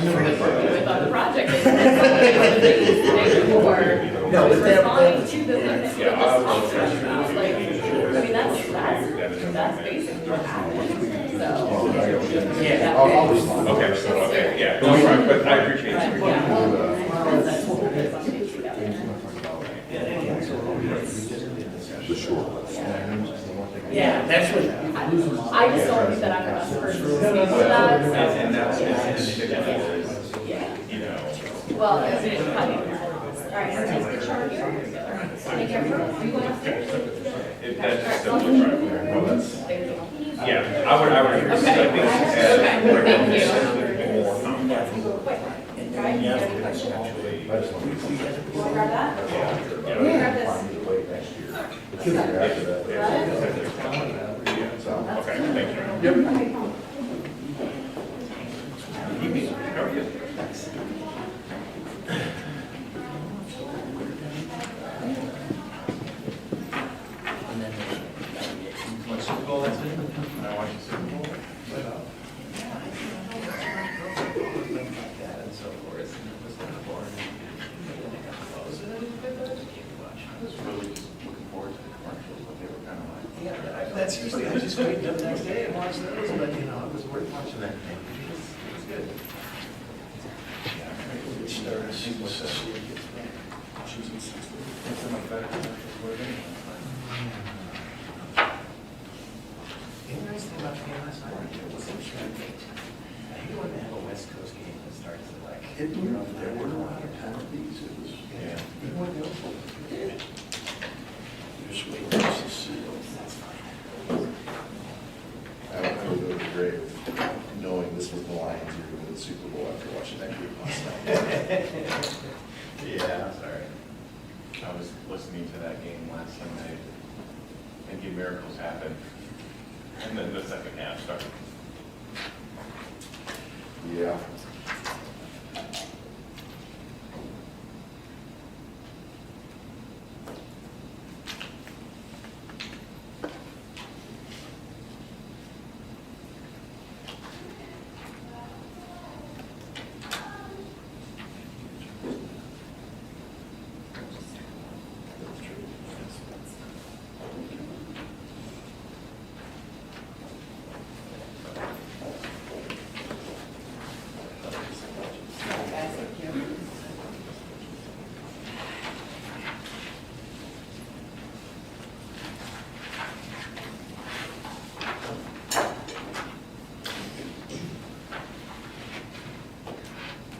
with on the project. They said they were No, but responding to the thing that we just talked about. Like, I mean, that's basically what happened. So, Yeah. Okay, yeah, no, right, but I appreciate right, it. yeah, well, that's what we're talking together. The short. Yeah, that's what. I just don't think that I'm the best person to speak for that. And that's So, just, yeah. you know. Well, I mean, it's kind of. All right, so take the chart here. Take care of it. Are you going upstairs? That's just so much right there. Well, that's, There you go. yeah, I would agree. I think Okay, thank you. more comfortable. Wait, right? You have any questions? You want to grab that? Yeah. Grab this. Okay, thank you. Okay, come. How are you? And then there's, what, Super Bowl that's in? I watched the Super Bowl. Like that and so forth, and it was kind of boring. I was really just looking forward to the commercials, but they were kind of like. Yeah, that's usually, I just wait until the next day and watch those, but you know, it was worth watching that thing. It was good. It started, she was, she was in sixth grade. It's some of the better commercials were there. The nice thing about the game last night, it was interesting. I hate when they have a West Coast game that starts at like. There were a lot of penalties, it was. Yeah. Just wait to see. I would go to the grave knowing this was the Lions who were winning the Super Bowl after watching that game last night. Yeah, sorry. I was listening to that game last Sunday, thinking miracles happened, and then the second half started. Yeah.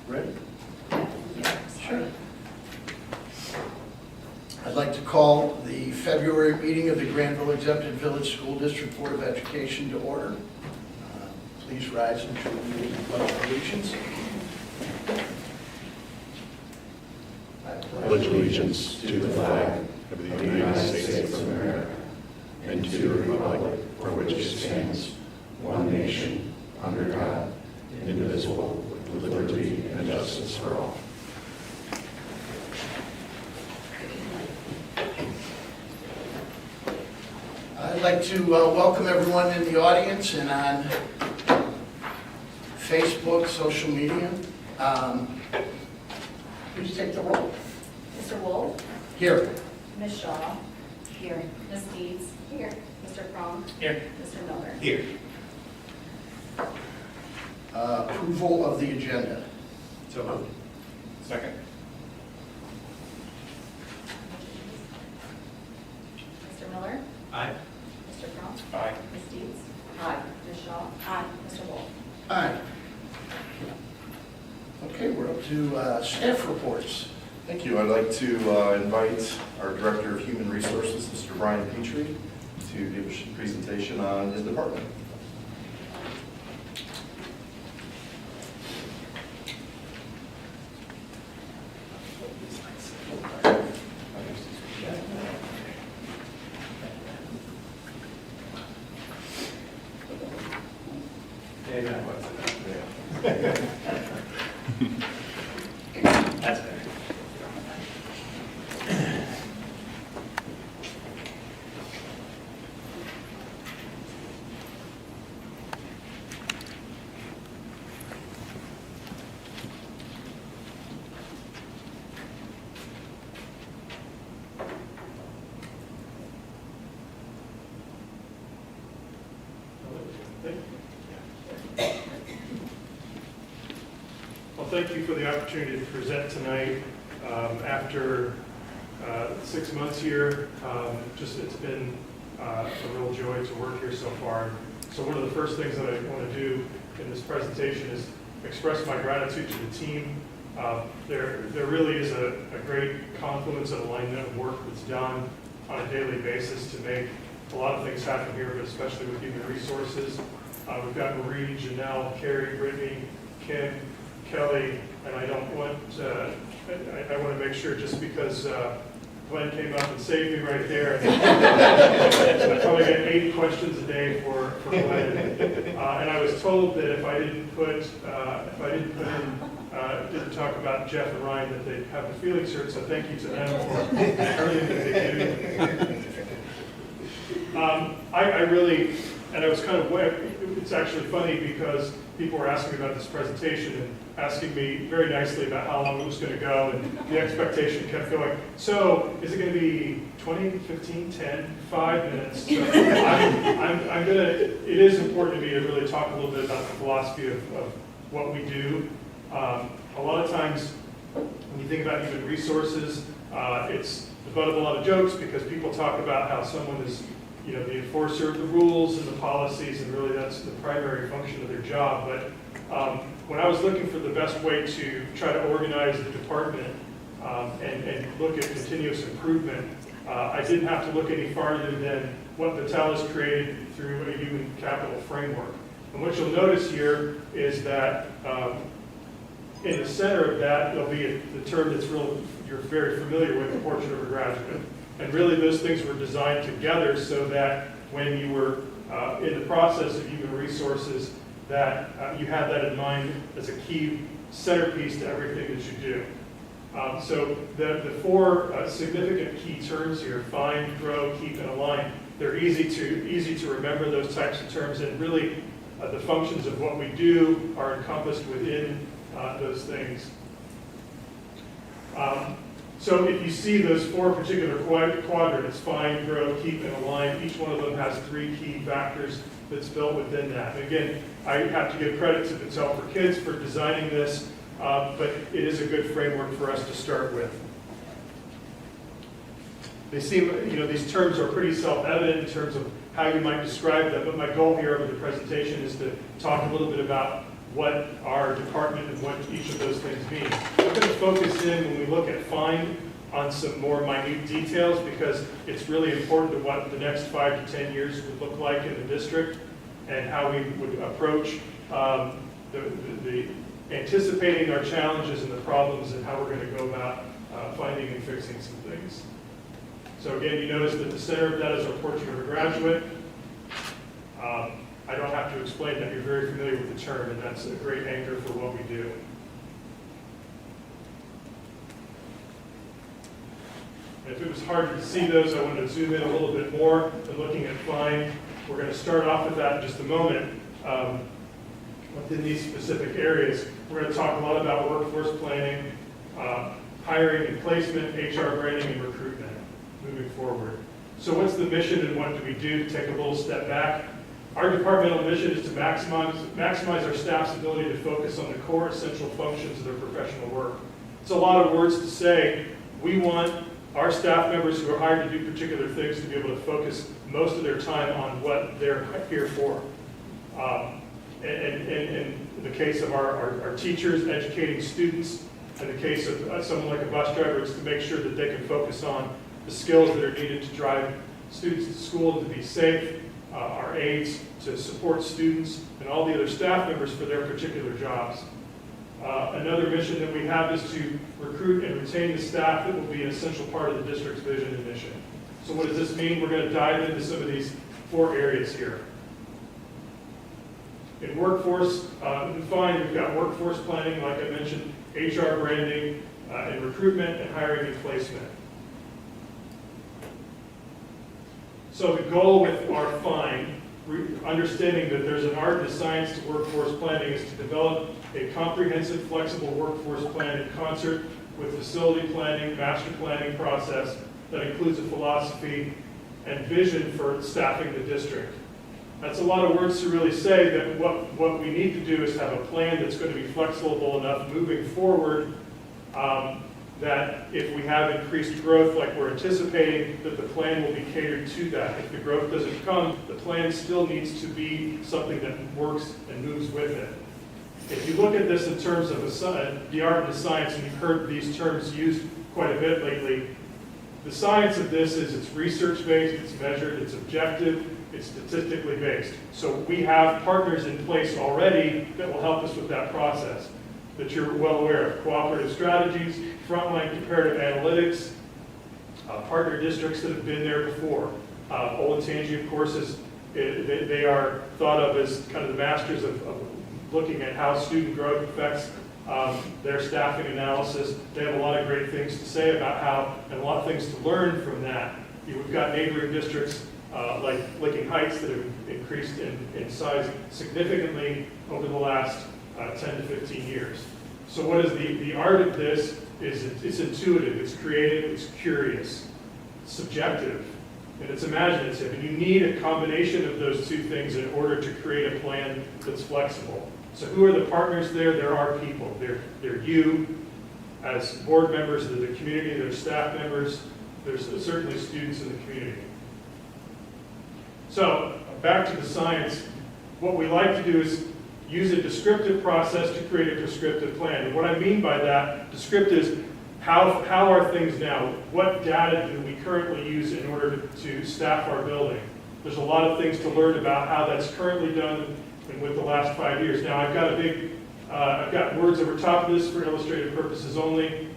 Ready? Sure. I'd like to call the February meeting of the Granville Exempted Village School District Board of Education to order. Please rise and join me in the pledge of allegiance. I Pledge allegiance to the flag of the United States of America and to the republic for which it stands, one nation, under God, indivisible, with liberty and justice for all. I'd like to welcome everyone in the audience and on Facebook, social media. Please take the roll. Mr. Wolf? Here. Ms. Shaw? Here. Ms. Deeds? Here. Mr. Crum? Here. Mr. Miller? Here. Approval of the agenda. So moved. Second. Mr. Miller? Aye. Mr. Crum? Aye. Ms. Deeds? Aye. Ms. Shaw? Aye. Mr. Wolf? Aye. Okay, we're up to staff reports. Thank you. I'd like to invite our Director of Human Resources, Mr. Brian Petrie, to give a presentation on his department. That's better. Well, thank you for the opportunity to present tonight. After 6 months here, it's been a real joy to work here so far. So one of the first things that I want to do in this presentation is express my gratitude to the team. There really is a great confluence and alignment of work that's done on a daily basis to make a lot of things happen here, but especially with human resources. We've got Marie, Janelle, Carrie, Brittany, Kim, Kelly, and I don't want I want to make sure, just because Glenn came up and saved me right there. I probably get 8 questions a day for Glenn. And I was told that if I didn't talk about Jeff and Ryan, that they'd have the feelings hurt. So thank you to them for everything that they do. I really, and I was kind of, it's actually funny because people were asking me about this presentation and asking me very nicely about how long it was going to go, and the expectation kept going. So is it going to be 20, 15, 10, 5 minutes? So I'm going to, it is important to me to really talk a little bit about the philosophy of what we do. A lot of times when you think about human resources, it's the butt of a lot of jokes because people talk about how someone is, the enforcer of the rules and the policies, and really that's the primary function of their job. But when I was looking for the best way to try to organize the department and look at continuous improvement, I didn't have to look any farther than what Battelle has created through a human capital framework. And what you'll notice here is that in the center of that, there'll be the term that's you're very familiar with, the portrait of a graduate. And really those things were designed together so that when you were in the process of human resources, that you had that in mind as a key centerpiece to everything that you do. So the 4 significant key terms here, find, grow, keep, and align, they're easy to remember, those types of terms, and really the functions of what we do are encompassed within those things. So if you see those 4 particular quadrants, find, grow, keep, and align, each one of them has 3 key factors that's built within that. And again, I have to give credit to Battelle for Kids for designing this, but it is a good framework for us to start with. They seem, these terms are pretty self-evident in terms of how you might describe them, but my goal here over the presentation is to talk a little bit about what our department and what each of those things mean. We're going to focus in, when we look at find, on some more minute details because it's really important to what the next 5 to 10 years would look like in the district and how we would approach the anticipating our challenges and the problems and how we're going to go about finding and fixing some things. So again, you notice that the center of that is our portrait of a graduate. I don't have to explain that, you're very familiar with the term, and that's a great anchor for what we do. And if it was hard to see those, I wanted to zoom in a little bit more and looking at find. We're going to start off with that in just a moment. Within these specific areas, we're going to talk a lot about workforce planning, hiring and placement, HR branding, and recruitment moving forward. So what's the mission and what do we do? To take a little step back. Our departmental mission is to maximize our staff's ability to focus on the core essential functions of their professional work. It's a lot of words to say. We want our staff members who are hired to do particular things to be able to focus most of their time on what they're here for. And in the case of our teachers educating students, in the case of someone like a bus driver, it's to make sure that they can focus on the skills that are needed to drive students to school and to be safe, our aides to support students, and all the other staff members for their particular jobs. Another mission that we have is to recruit and retain the staff that will be an essential part of the district's vision and mission. So what does this mean? We're going to dive into some of these 4 areas here. In workforce, defined, we've got workforce planning, like I mentioned, HR branding, and recruitment and hiring and placement. So the goal with our find, understanding that there's an art and a science to workforce planning, is to develop a comprehensive, flexible workforce plan in concert with facility planning, master planning process that includes a philosophy and vision for staffing the district. That's a lot of words to really say that what we need to do is have a plan that's going to be flexible enough moving forward that if we have increased growth like we're anticipating, that the plan will be catered to that. If the growth doesn't come, the plan still needs to be something that works and moves with it. If you look at this in terms of the art and the science, and you've heard these terms used quite a bit lately, the science of this is it's research-based, it's measured, it's objective, it's statistically based. So we have partners in place already that will help us with that process that you're well aware of. Cooperative strategies, frontline comparative analytics, partner districts that have been there before. Olentangy, of course, they are thought of as kind of the masters of looking at how student growth affects their staffing analysis. They have a lot of great things to say about how, and a lot of things to learn from that. We've got neighboring districts like Licking Heights that have increased in size significantly over the last 10 to 15 years. So what is the art of this is it's intuitive, it's creative, it's curious, it's subjective, and it's imaginative. And you need a combination of those two things in order to create a plan that's flexible. So who are the partners there? There are people. They're you as board members of the community, there's staff members, there's certainly students in the community. So back to the science, what we like to do is use a descriptive process to create a prescriptive plan. And what I mean by that, descriptive is how are things now? What data do we currently use in order to staff our building? There's a lot of things to learn about how that's currently done and with the last 5 years. Now I've got words over top of this for illustrative purposes only.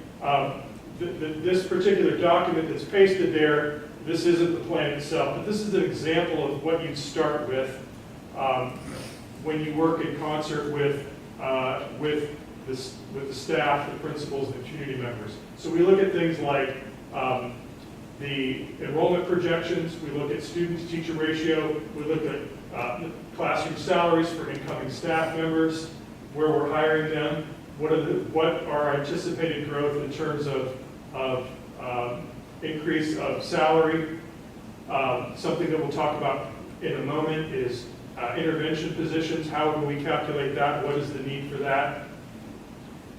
This particular document that's pasted there, this isn't the plan itself, but this is an example of what you'd start with when you work in concert with the staff, the principals, and the community members. So we look at things like the enrollment projections, we look at student-to-teacher ratio, we look at classroom salaries for incoming staff members, where we're hiring them, what are our anticipated growth in terms of increase of salary. Something that we'll talk about in a moment is intervention positions. How do we calculate that? What is the need for that?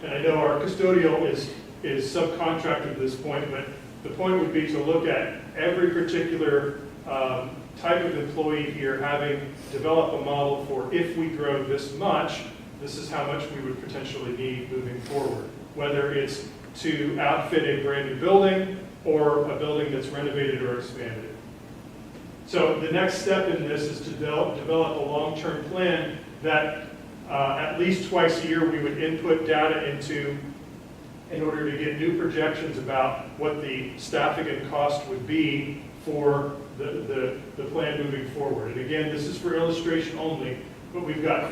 And I know our custodial is subcontracted at this point, but the point would be to look at every particular type of employee here, having developed a model for if we grow this much, this is how much we would potentially need moving forward. Whether it's to outfit a brand new building or a building that's renovated or expanded. So the next step in this is to develop a long-term plan that at least twice a year we would input data into in order to get new projections about what the staffing and cost would be for the plan moving forward. And again, this is for illustration only, but we've got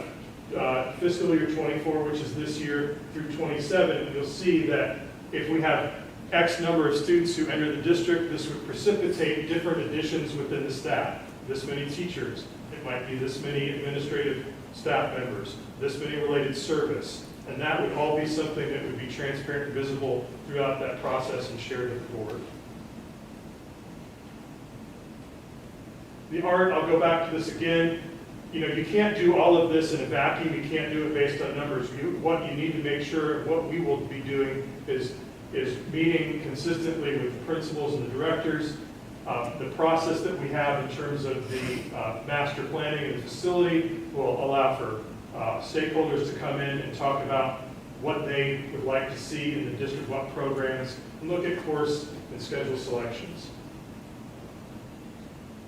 fiscal year 24, which is this year, through 27, and you'll see that if we have X number of students who enter the district, this would precipitate different additions within the staff. This many teachers, it might be this many administrative staff members, this many related service, and that would all be something that would be transparent and visible throughout that process and shared with the board. The art, I'll go back to this again. You can't do all of this in a vacuum. You can't do it based on numbers. What you need to make sure, what we will be doing is meeting consistently with the principals and the directors. The process that we have in terms of the master planning and the facility will allow for stakeholders to come in and talk about what they would like to see in the district, what programs, and look at course and schedule selections.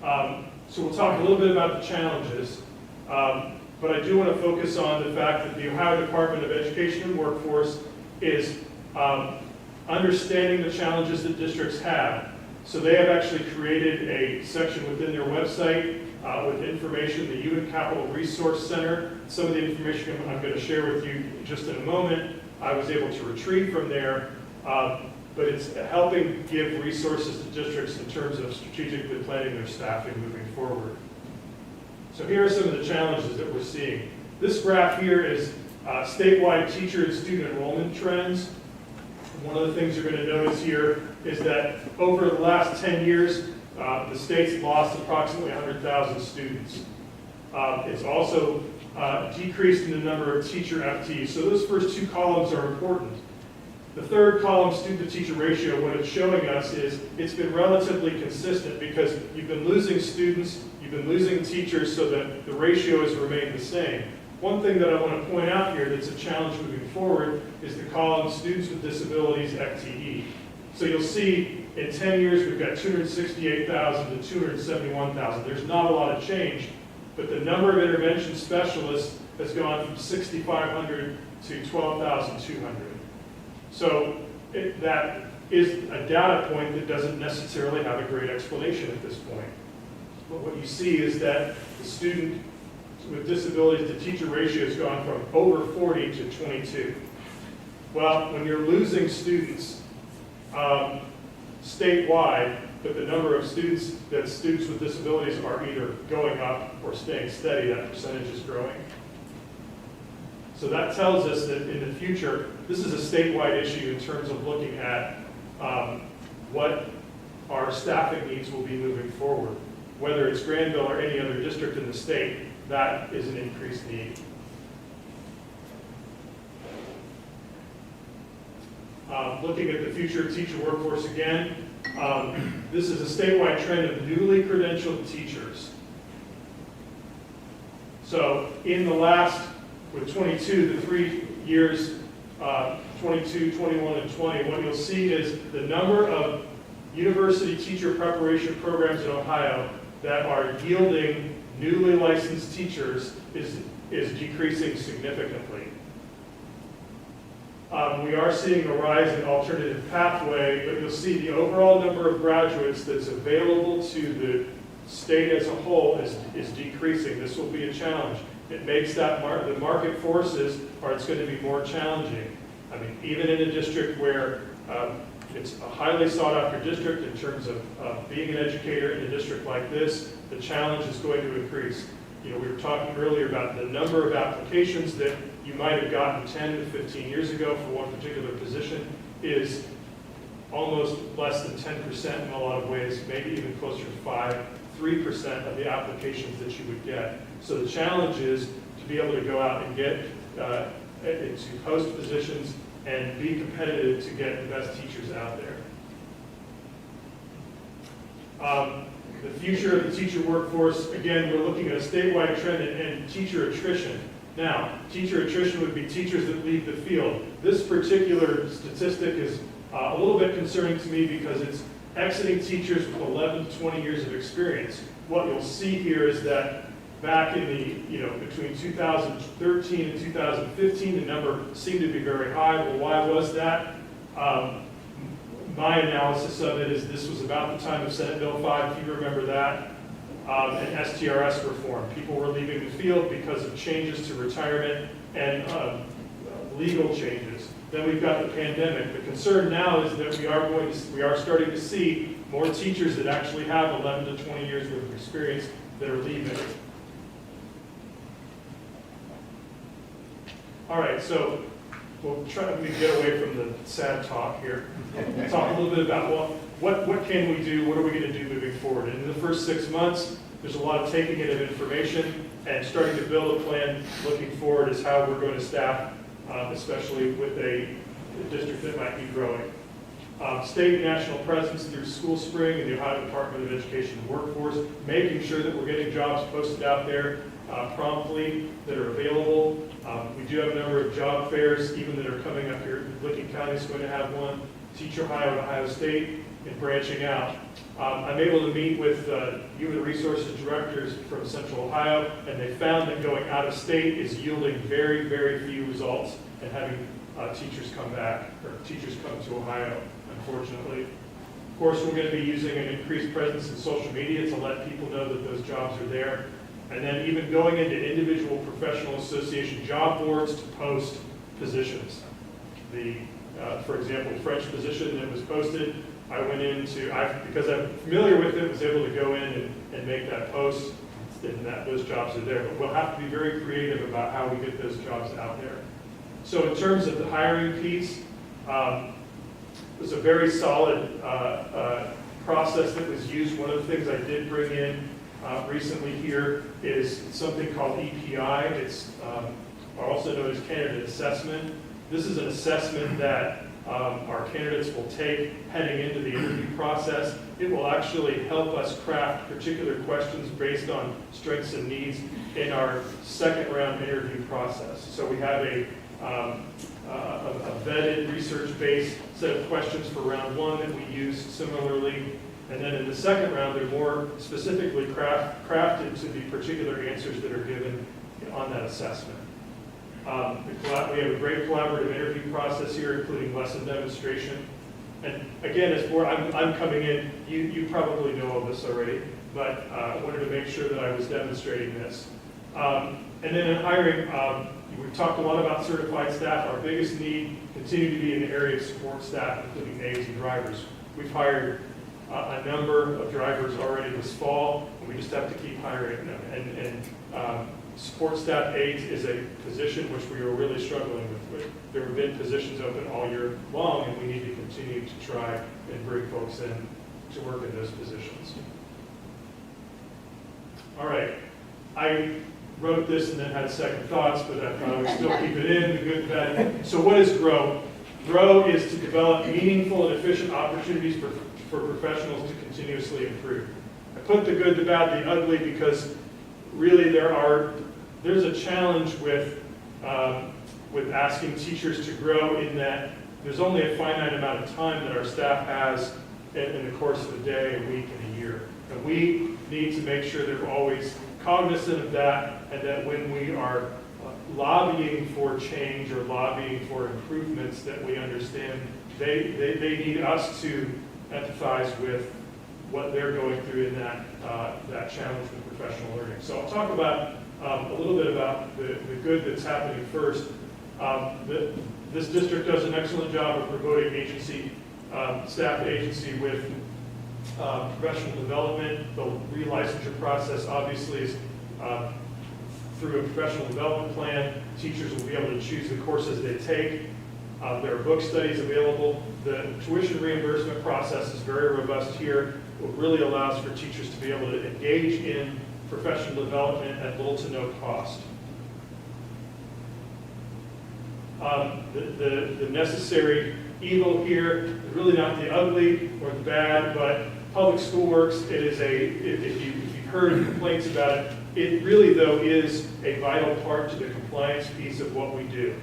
So we'll talk a little bit about the challenges, but I do want to focus on the fact that the Ohio Department of Education and Workforce is understanding the challenges that districts have. So they have actually created a section within their website with information, the Human Capital Resource Center. Some of the information I'm going to share with you just in a moment, I was able to retrieve from there, but it's helping give resources to districts in terms of strategically planning their staffing moving forward. So here are some of the challenges that we're seeing. This graph here is statewide teacher and student enrollment trends. One of the things you're going to notice here is that over the last 10 years, the state's lost approximately 100,000 students. It's also decreased in the number of teacher FTEs. So those first two columns are important. The third column, student-to-teacher ratio, what it's showing us is it's been relatively consistent because you've been losing students, you've been losing teachers, so that the ratio has remained the same. One thing that I want to point out here that's a challenge moving forward is the column students with disabilities FTE. So you'll see in 10 years we've got 268,000 to 271,000. There's not a lot of change, but the number of intervention specialists has gone from 6,500 to 12,200. So that is a data point that doesn't necessarily have a great explanation at this point. But what you see is that the student with disabilities to teacher ratio has gone from over 40 to 22. Well, when you're losing students statewide, but the number of students with disabilities are either going up or staying steady, that percentage is growing. So that tells us that in the future, this is a statewide issue in terms of looking at what our staffing needs will be moving forward. Whether it's Granville or any other district in the state, that is an increased need. Looking at the future teacher workforce again, this is a statewide trend of newly credentialed teachers. So in the last, with 22, the 3 years, 22, 21, and 20, what you'll see is the number of university teacher preparation programs in Ohio that are yielding newly licensed teachers is decreasing significantly. We are seeing a rise in alternative pathway, but you'll see the overall number of graduates that's available to the state as a whole is decreasing. This will be a challenge. It makes that the market forces, or it's going to be more challenging. I mean, even in a district where it's a highly sought after district in terms of being an educator in a district like this, the challenge is going to increase. You know, we were talking earlier about the number of applications that you might have gotten 10 to 15 years ago for one particular position is almost less than 10% in a lot of ways, maybe even closer to 3% of the applications that you would get. So the challenge is to be able to go out and get into post positions and be competitive to get the best teachers out there. The future of the teacher workforce, again, we're looking at a statewide trend in teacher attrition. Now, teacher attrition would be teachers that leave the field. This particular statistic is a little bit concerning to me because it's exiting teachers with 11 to 20 years of experience. What you'll see here is that back in the, between 2013 and 2015, the number seemed to be very high. Well, why was that? My analysis of it is this was about the time of Senate Bill 5, if you remember that, and STRS reform. People were leaving the field because of changes to retirement and legal changes. Then we've got the pandemic. The concern now is that we are starting to see more teachers that actually have 11 to 20 years worth of experience that are leaving. All right, so we'll try to get away from the sad talk here. We'll talk a little bit about what can we do, what are we going to do moving forward. And in the first 6 months, there's a lot of taking in of information and starting to build a plan looking forward as how we're going to staff, especially with a district that might be growing. State and national presence through School Spring and the Ohio Department of Education and Workforce, making sure that we're getting jobs posted out there promptly that are available. We do have a number of job fairs even that are coming up here. Licking County is going to have one, Teach Ohio and Ohio State, and branching out. I'm able to meet with human resources directors from Central Ohio, and they found that going out of state is yielding very, very few results and having teachers come back, or teachers come to Ohio, unfortunately. Of course, we're going to be using an increased presence in social media to let people know that those jobs are there. And then even going into individual professional association job boards to post positions. For example, the French position that was posted, I went into, because I'm familiar with it, was able to go in and make that post, and those jobs are there. But we'll have to be very creative about how we get those jobs out there. So in terms of the hiring piece, it was a very solid process that was used. One of the things I did bring in recently here is something called EPI. It's also known as candidate assessment. This is an assessment that our candidates will take heading into the interview process. It will actually help us craft particular questions based on strengths and needs in our second round interview process. So we have a vetted, research-based set of questions for round one that we use similarly. And then in the second round, they're more specifically crafted to the particular answers that are given on that assessment. We have a great collaborative interview process here, including lesson demonstration. And again, as board, I'm coming in, you probably know all this already, but I wanted to make sure that I was demonstrating this. And then in hiring, we've talked a lot about certified staff. Our biggest need continued to be in the area of support staff, including aides and drivers. We've hired a number of drivers already this fall, and we just have to keep hiring them. And support staff aides is a position which we are really struggling with. There have been positions open all year long, and we need to continue to try and bring folks in to work in those positions. All right. I wrote this and then had second thoughts, but I thought I would still keep it in, the good, the bad. So what is GROW? GROW is to develop meaningful and efficient opportunities for professionals to continuously improve. I put the good, the bad, the ugly because really there's a challenge with asking teachers to grow in that there's only a finite amount of time that our staff has in the course of a day, a week, and a year. And we need to make sure that we're always cognizant of that, and that when we are lobbying for change or lobbying for improvements, that we understand they need us to empathize with what they're going through in that challenge with professional learning. So I'll talk about a little bit about the good that's happening first. This district does an excellent job of promoting agency, staff agency with professional development. The relicensure process obviously is through a professional development plan. Teachers will be able to choose the courses they take. There are book studies available. The tuition reimbursement process is very robust here. It really allows for teachers to be able to engage in professional development at little to no cost. The necessary evil here is really not the ugly or the bad, but public school works. It is if you've heard complaints about it, it really though is a vital part to the compliance piece of what we do.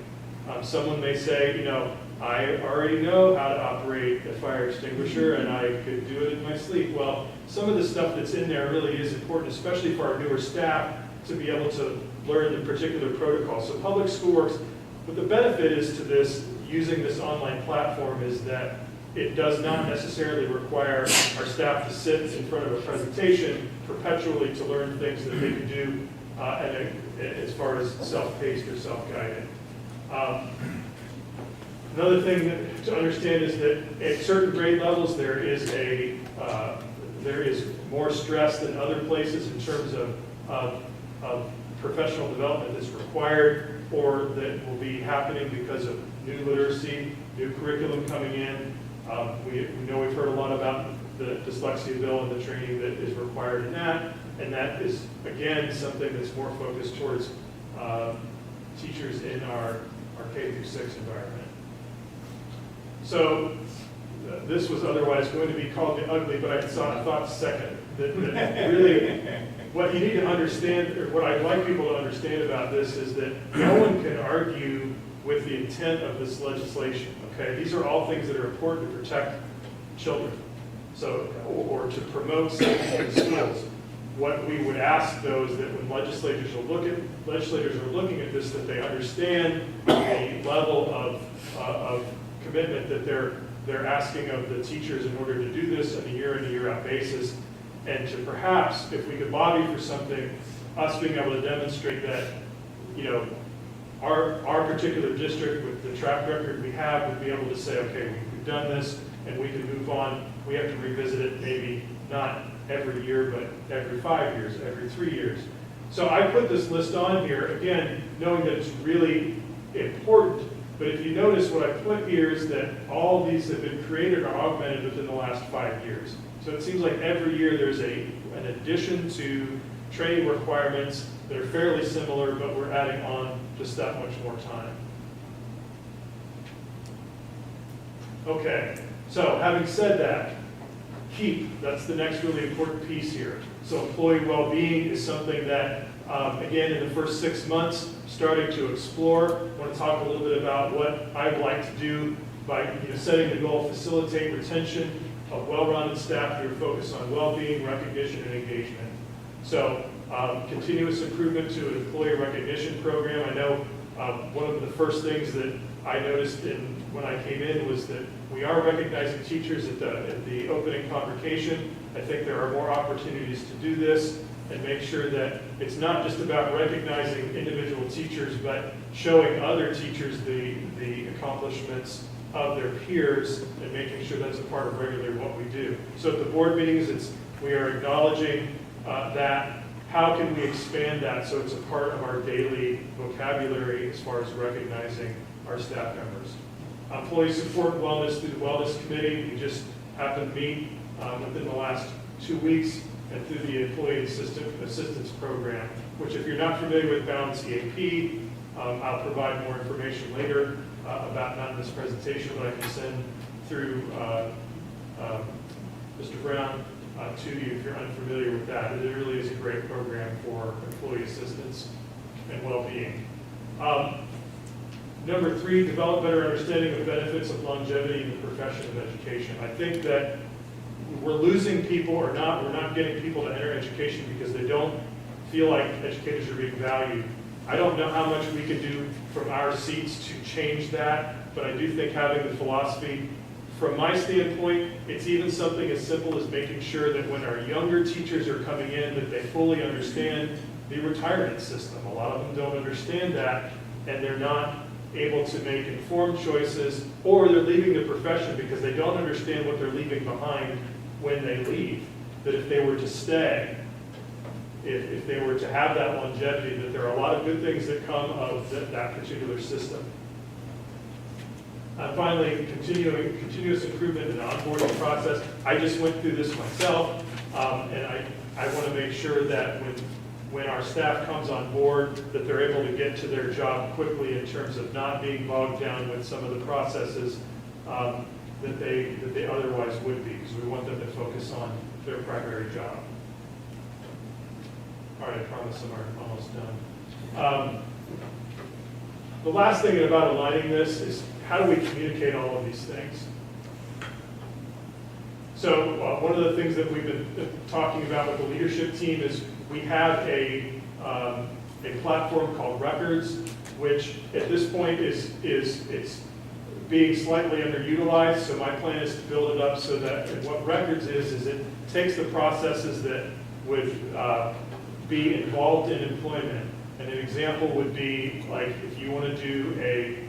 Someone may say, you know, I already know how to operate a fire extinguisher and I could do it in my sleep. Well, some of the stuff that's in there really is important, especially for our newer staff, to be able to learn the particular protocol. So public school works, but the benefit is to this, using this online platform, is that it does not necessarily require our staff to sit in front of a presentation perpetually to learn things that they can do as far as self-paced or self-guided. Another thing to understand is that at certain grade levels there is more stress than other places in terms of professional development that's required or that will be happening because of new literacy, new curriculum coming in. We know we've heard a lot about the dyslexia bill and the training that is required in that, and that is, again, something that's more focused towards teachers in our K through 6 environment. So this was otherwise going to be called the ugly, but I thought second. That really, what you need to understand, or what I'd like people to understand about this, is that no one can argue with the intent of this legislation. Okay, these are all things that are important to protect children, so or to promote safety in schools. What we would ask those that when legislators are looking at this, that they understand the level of commitment that they're asking of the teachers in order to do this on a year in and year out basis, and to perhaps, if we could lobby for something, us being able to demonstrate that, you know, our particular district with the track record we have would be able to say, okay, we've done this and we can move on. We have to revisit it maybe not every year, but every 5 years, every 3 years. So I put this list on here, again, knowing that it's really important. But if you notice, what I put here is that all these have been created or augmented within the last 5 years. So it seems like every year there's a an addition to training requirements that are fairly similar, but we're adding on just that much more time. Okay, so having said that, keep, that's the next really important piece here. So employee well-being is something that, again, in the first 6 months, starting to explore. I want to talk a little bit about what I'd like to do by setting the goal, facilitate retention of well-rounded staff through a focus on well-being, recognition, and engagement. So continuous improvement to an employee recognition program. I know one of the first things that I noticed when I came in was that we are recognizing teachers at the opening convocation. I think there are more opportunities to do this and make sure that it's not just about recognizing individual teachers, but showing other teachers the accomplishments of their peers and making sure that's a part of regularly what we do. So at the board meetings, we are acknowledging that. How can we expand that so it's a part of our daily vocabulary as far as recognizing our staff members? Employee support and wellness through the Wellness Committee. We just happened to meet within the last 2 weeks, and through the Employee Assistance Program, which if you're not familiar with Balance EAP, I'll provide more information later about, not in this presentation, but I can send through Mr. Brown to you if you're unfamiliar with that. It really is a great program for employee assistance and well-being. Number 3, develop better understanding of benefits of longevity in the profession of education. I think that we're losing people, or we're not getting people to enter education because they don't feel like educators are being valued. I don't know how much we can do from our seats to change that, but I do think having the philosophy, from my standpoint, it's even something as simple as making sure that when our younger teachers are coming in, that they fully understand the retirement system. A lot of them don't understand that, and they're not able to make informed choices, or they're leaving the profession because they don't understand what they're leaving behind when they leave. That if they were to stay, if they were to have that longevity, that there are a lot of good things that come of that particular system. Finally, continuous improvement in the onboarding process. I just went through this myself, and I want to make sure that when our staff comes on board, that they're able to get to their job quickly in terms of not being bogged down with some of the processes that they otherwise would be, because we want them to focus on their primary job. All right, I promise I'm almost done. The last thing about aligning this is how do we communicate all of these things? So one of the things that we've been talking about with the leadership team is we have a platform called Records, which at this point is being slightly underutilized. So my plan is to build it up so that what Records is it takes the processes that would be involved in employment. And an example would be like if you want to do a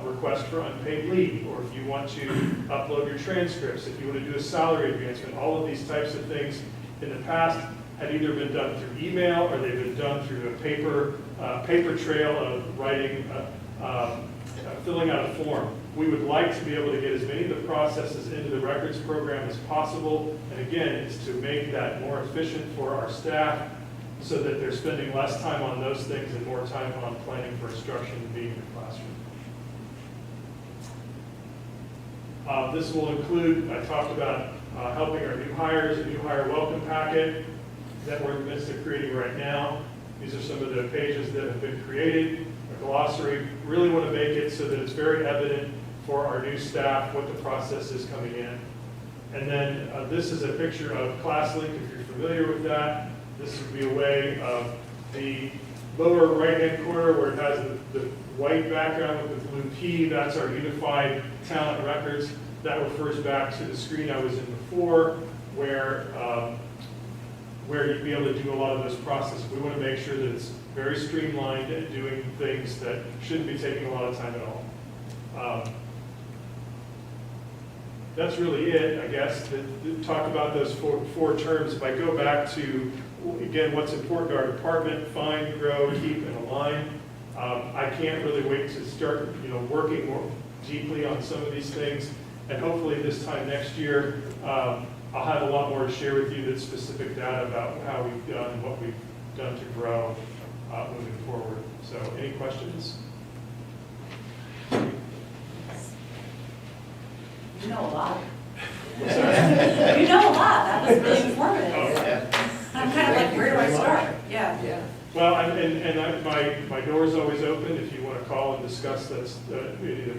request for unpaid leave, or if you want to upload your transcripts, if you want to do a salary advancement, all of these types of things in the past had either been done through email or they've been done through a paper trail of writing, filling out a form. We would like to be able to get as many of the processes into the records program as possible. And again, it's to make that more efficient for our staff so that they're spending less time on those things and more time on planning for instruction and being in the classroom. This will include, I talked about helping our new hires, a new hire welcome packet that we're in the midst of creating right now. These are some of the pages that have been created, a glossary. Really want to make it so that it's very evident for our new staff what the process is coming in. And then this is a picture of ClassLink, if you're familiar with that. This would be a way of the lower right-hand corner where it has the white background with the blue key. That's our unified talent records. That refers back to the screen I was in before, where you'd be able to do a lot of those processes. We want to make sure that it's very streamlined and doing things that shouldn't be taking a lot of time at all. That's really it, I guess, to talk about those four terms. If I go back to, again, what's important to our department: find, grow, keep, and align. I can't really wait to start working more deeply on some of these things. And hopefully this time next year, I'll have a lot more to share with you that's specific data about how we've done and what we've done to grow moving forward. So any questions? You know a lot. You know a lot. That was really informative. I'm kind of like, where do I start? Yeah. Yeah. Well, my door is always open if you want to call and discuss the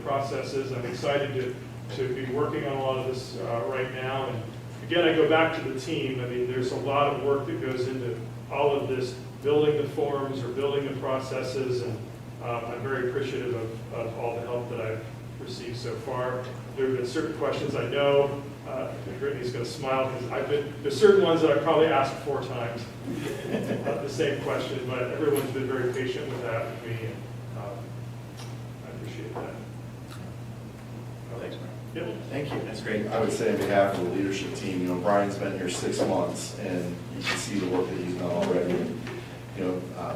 processes. I'm excited to be working on a lot of this right now. And again, I go back to the team. I mean, there's a lot of work that goes into all of this, building the forms or building the processes, and I'm very appreciative of all the help that I've received so far. There have been certain questions I know, Brittany's going to smile, because there's certain ones that I probably asked 4 times, the same question, but everyone's been very patient with that with me, and I appreciate that. Thanks, Brian. Yep. Thank you. That's great. I would say on behalf of the leadership team, Brian's been here 6 months, and you can see the work that he's done already. And,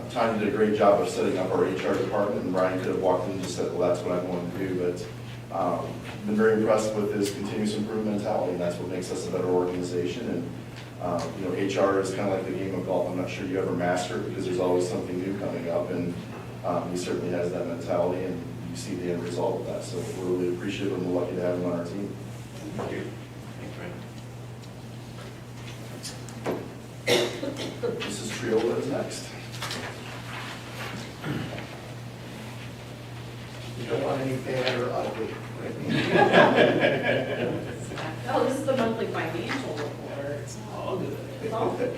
Tanya did a great job of setting up our HR department, and Brian could have walked in and just said, well, that's what I'm going to do, but been very impressed with his continuous improvement mentality, and that's what makes us a better organization. And HR is kind of like the game of golf. I'm not sure you ever master it, because there's always something new coming up, and he certainly has that mentality, and you see the end result of that. So we're really appreciative and we're lucky to have him on our team. Thank you. Thanks, Brian. Mrs. Triola is next. You don't want any bad or ugly. Oh, this is the monthly financial report. It's all good. It's all good.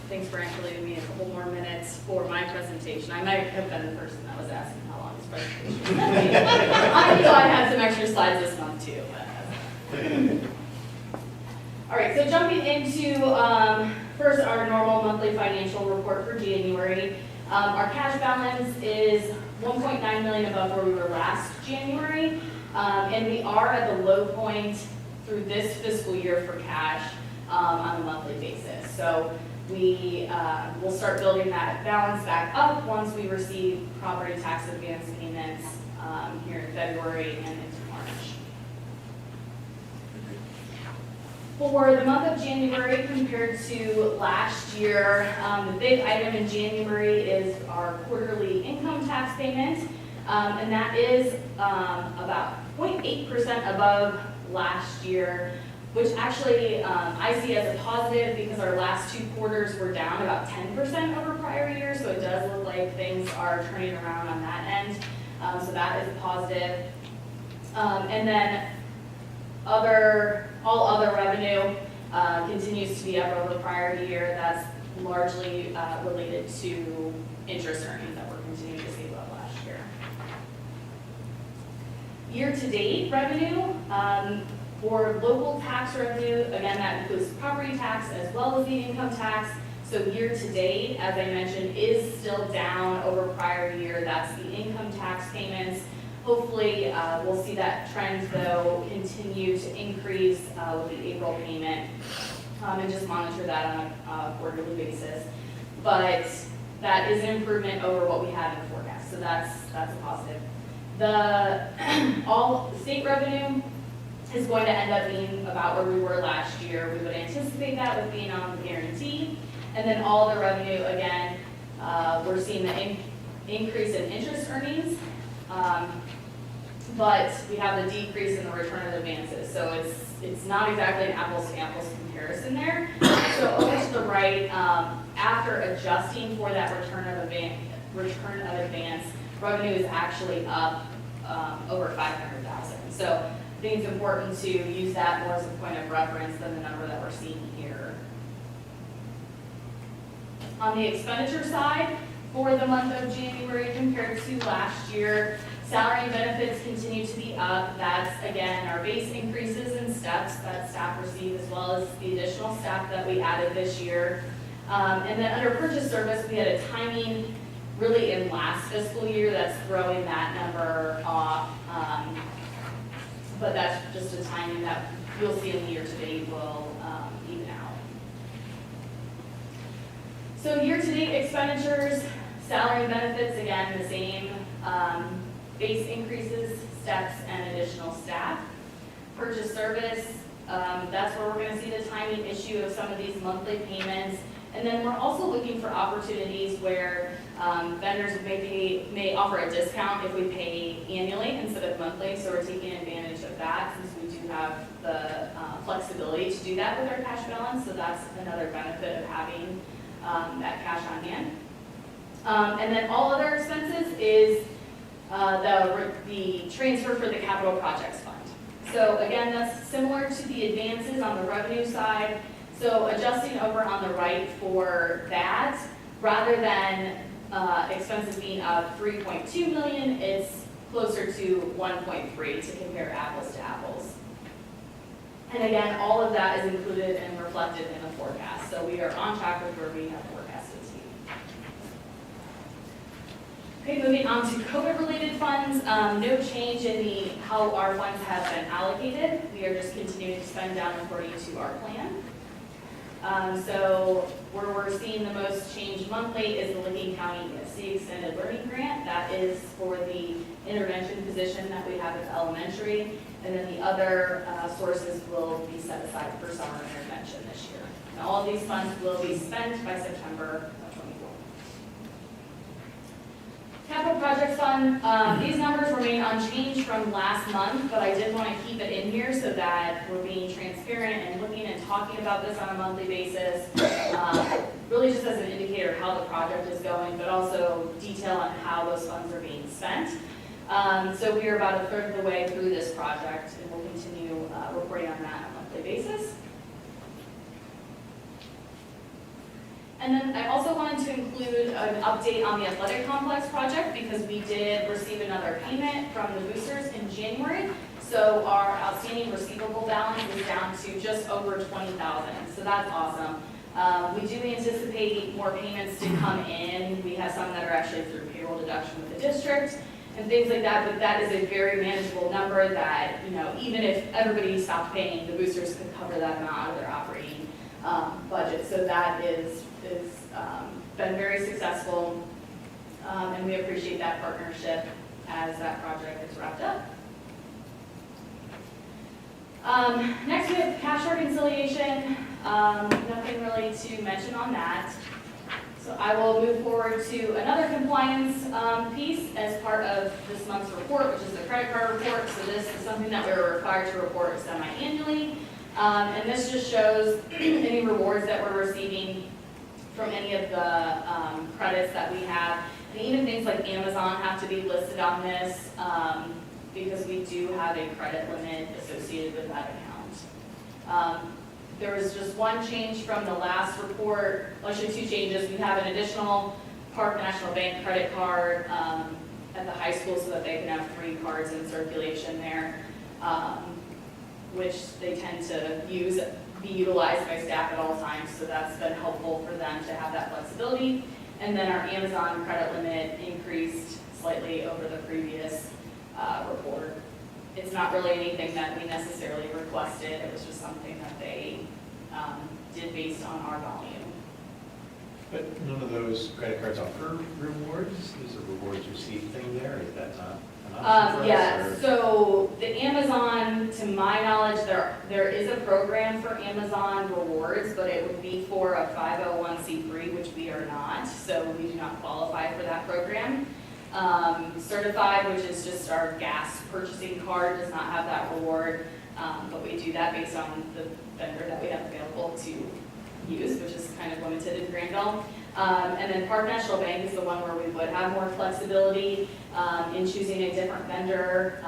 Thanks for actually giving me a couple more minutes for my presentation. I might have been the person that was asking how long this presentation was going to be. I knew I had some extra slides this month too. All right, so jumping into first our normal monthly financial report for January. Our cash balance is 1.9 million above where we were last January, and we are at the low point through this fiscal year for cash on a monthly basis. So we will start building that balance back up once we receive property tax advance payments here in February and into March. For the month of January compared to last year, the big item in January is our quarterly income tax payment, and that is about 0.8% above last year, which actually I see as a positive because our last 2 quarters were down about 10% over prior years, so it does look like things are turning around on that end. So that is positive. And then all other revenue continues to be up over prior year. That's largely related to interest earnings that we're continuing to see above last year. Year-to-date revenue, for local tax revenue, again, that includes property tax as well as the income tax. So year-to-date, as I mentioned, is still down over prior year. That's the income tax payments. Hopefully, we'll see that trend, though, continue to increase with the April payment, and just monitor that on a quarterly basis. But that is an improvement over what we had in the forecast, so that's a positive. All state revenue is going to end up being about where we were last year. We would anticipate that with being on the guarantee. And then all the revenue, again, we're seeing the increase in interest earnings, but we have the decrease in the return of advances. So it's not exactly an apples to apples comparison there. So over to the right, after adjusting for that return of advance, revenue is actually up over 500,000. So I think it's important to use that more as a point of reference than the number that we're seeing here. On the expenditure side, for the month of January compared to last year, salary and benefits continue to be up. That's, again, our base increases and steps that staff receive, as well as the additional staff that we added this year. And then under purchase service, we had a timing really in last fiscal year that's throwing that number off. But that's just a timing that you'll see in the year-to-date will even out. So year-to-date expenditures, salary and benefits, again, the same, base increases, steps, and additional staff. Purchase service, that's where we're gonna see the timing issue of some of these monthly payments. And then we're also looking for opportunities where vendors may offer a discount if we pay annually instead of monthly. So we're taking advantage of that since we do have the flexibility to do that with our cash balance. So that's another benefit of having that cash on hand. And then all other expenses is the transfer for the capital projects fund. So again, that's similar to the advances on the revenue side. So adjusting over on the right for that, rather than expenses being up 3.2 million, it's closer to 1.3 to compare apples to apples. And again, all of that is included and reflected in the forecast. So we are on track with where we have forecasted to be. Okay, moving on to COVID-related funds. No change in how our funds have been allocated. We are just continuing to spend down according to our plan. So where we're seeing the most change monthly is the Licking County ESC Extended Learning Grant. That is for the intervention position that we have at elementary. And then the other sources will be set aside for summer intervention this year. Now all of these funds will be spent by September of 24. Capital Projects Fund, these numbers remain unchanged from last month, but I did want to keep it in here so that we're being transparent and looking and talking about this on a monthly basis, really just as an indicator of how the project is going, but also detail on how those funds are being spent. So we are about a third of the way through this project, and we'll continue reporting on that on a monthly basis. And then I also wanted to include an update on the athletic complex project because we did receive another payment from the boosters in January. So our outstanding receivable balance is down to just over $20,000. So that's awesome. We do anticipate more payments to come in. We have some that are actually through payroll deduction with the district and things like that, but that is a very manageable number that, you know, even if everybody stopped paying, the boosters could cover that amount out of their operating budget. So that is been very successful, and we appreciate that partnership as that project is wrapped up. Next we have cash reconciliation. Nothing really to mention on that. So I will move forward to another compliance piece as part of this month's report, which is the credit card report. So this is something that we're required to report semi-annually. And this just shows any rewards that we're receiving from any of the credits that we have. And even things like Amazon have to be listed on this because we do have a credit limit associated with that account. There was just one change from the last report, actually two changes. We have an additional Park National Bank credit card at the high school so that they can have 3 cards in circulation there, which they tend to be utilized by staff at all times, so that's been helpful for them to have that flexibility. And then our Amazon credit limit increased slightly over the previous report. It's not really anything that we necessarily requested, it was just something that they did based on our volume. But none of those credit cards offer rewards? Is a rewards received thing there? Is that not an option for us? Yeah, or? so the Amazon, to my knowledge, there is a program for Amazon rewards, but it would be for a 501c3, which we are not, so we do not qualify for that program. Certified, which is just our gas purchasing card, does not have that reward, but we do that based on the vendor that we have available to use, which is kind of limited in Granville. And then Park National Bank is the one where we would have more flexibility in choosing a different vendor.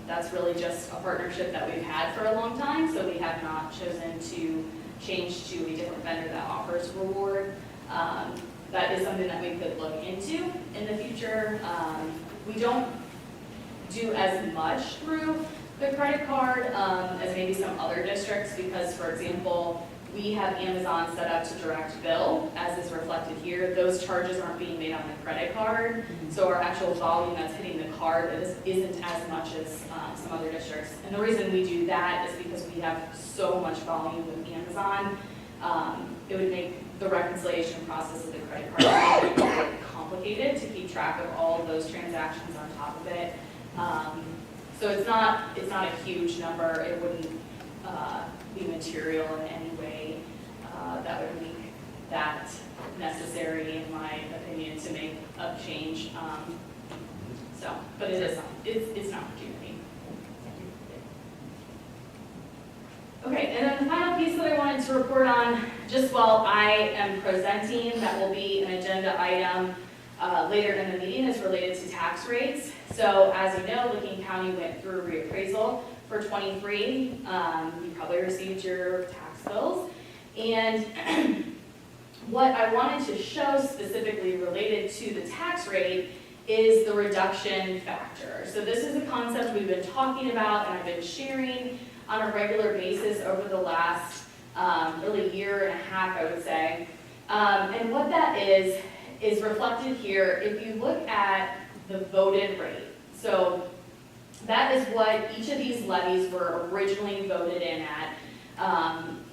That's really just a partnership that we've had for a long time, so we have not chosen to change to a different vendor that offers reward. That is something that we could look into in the future. We don't do as much through the credit card as maybe some other districts because, for example, we have Amazon set up to direct bill, as is reflected here. Those charges aren't being made on the credit card, so our actual volume that's hitting the card isn't as much as some other districts. And the reason we do that is because we have so much volume with Amazon. It would make the reconciliation process of the credit card quite complicated to keep track of all of those transactions on top of it. So it's not a huge number. It wouldn't be material in any way that would make that necessary, in my opinion, to make a change. But it is, it's an opportunity. Okay, and then the final piece that I wanted to report on, just while I am presenting, that will be an agenda item later in the meeting, is related to tax rates. So as you know, Licking County went through a reappraisal for 23. You probably received your tax bills. And what I wanted to show specifically related to the tax rate is the reduction factor. So this is a concept we've been talking about and I've been sharing on a regular basis over the last really year and a half, I would say. And what that is reflected here if you look at the voted rate. So that is what each of these levies were originally voted in at.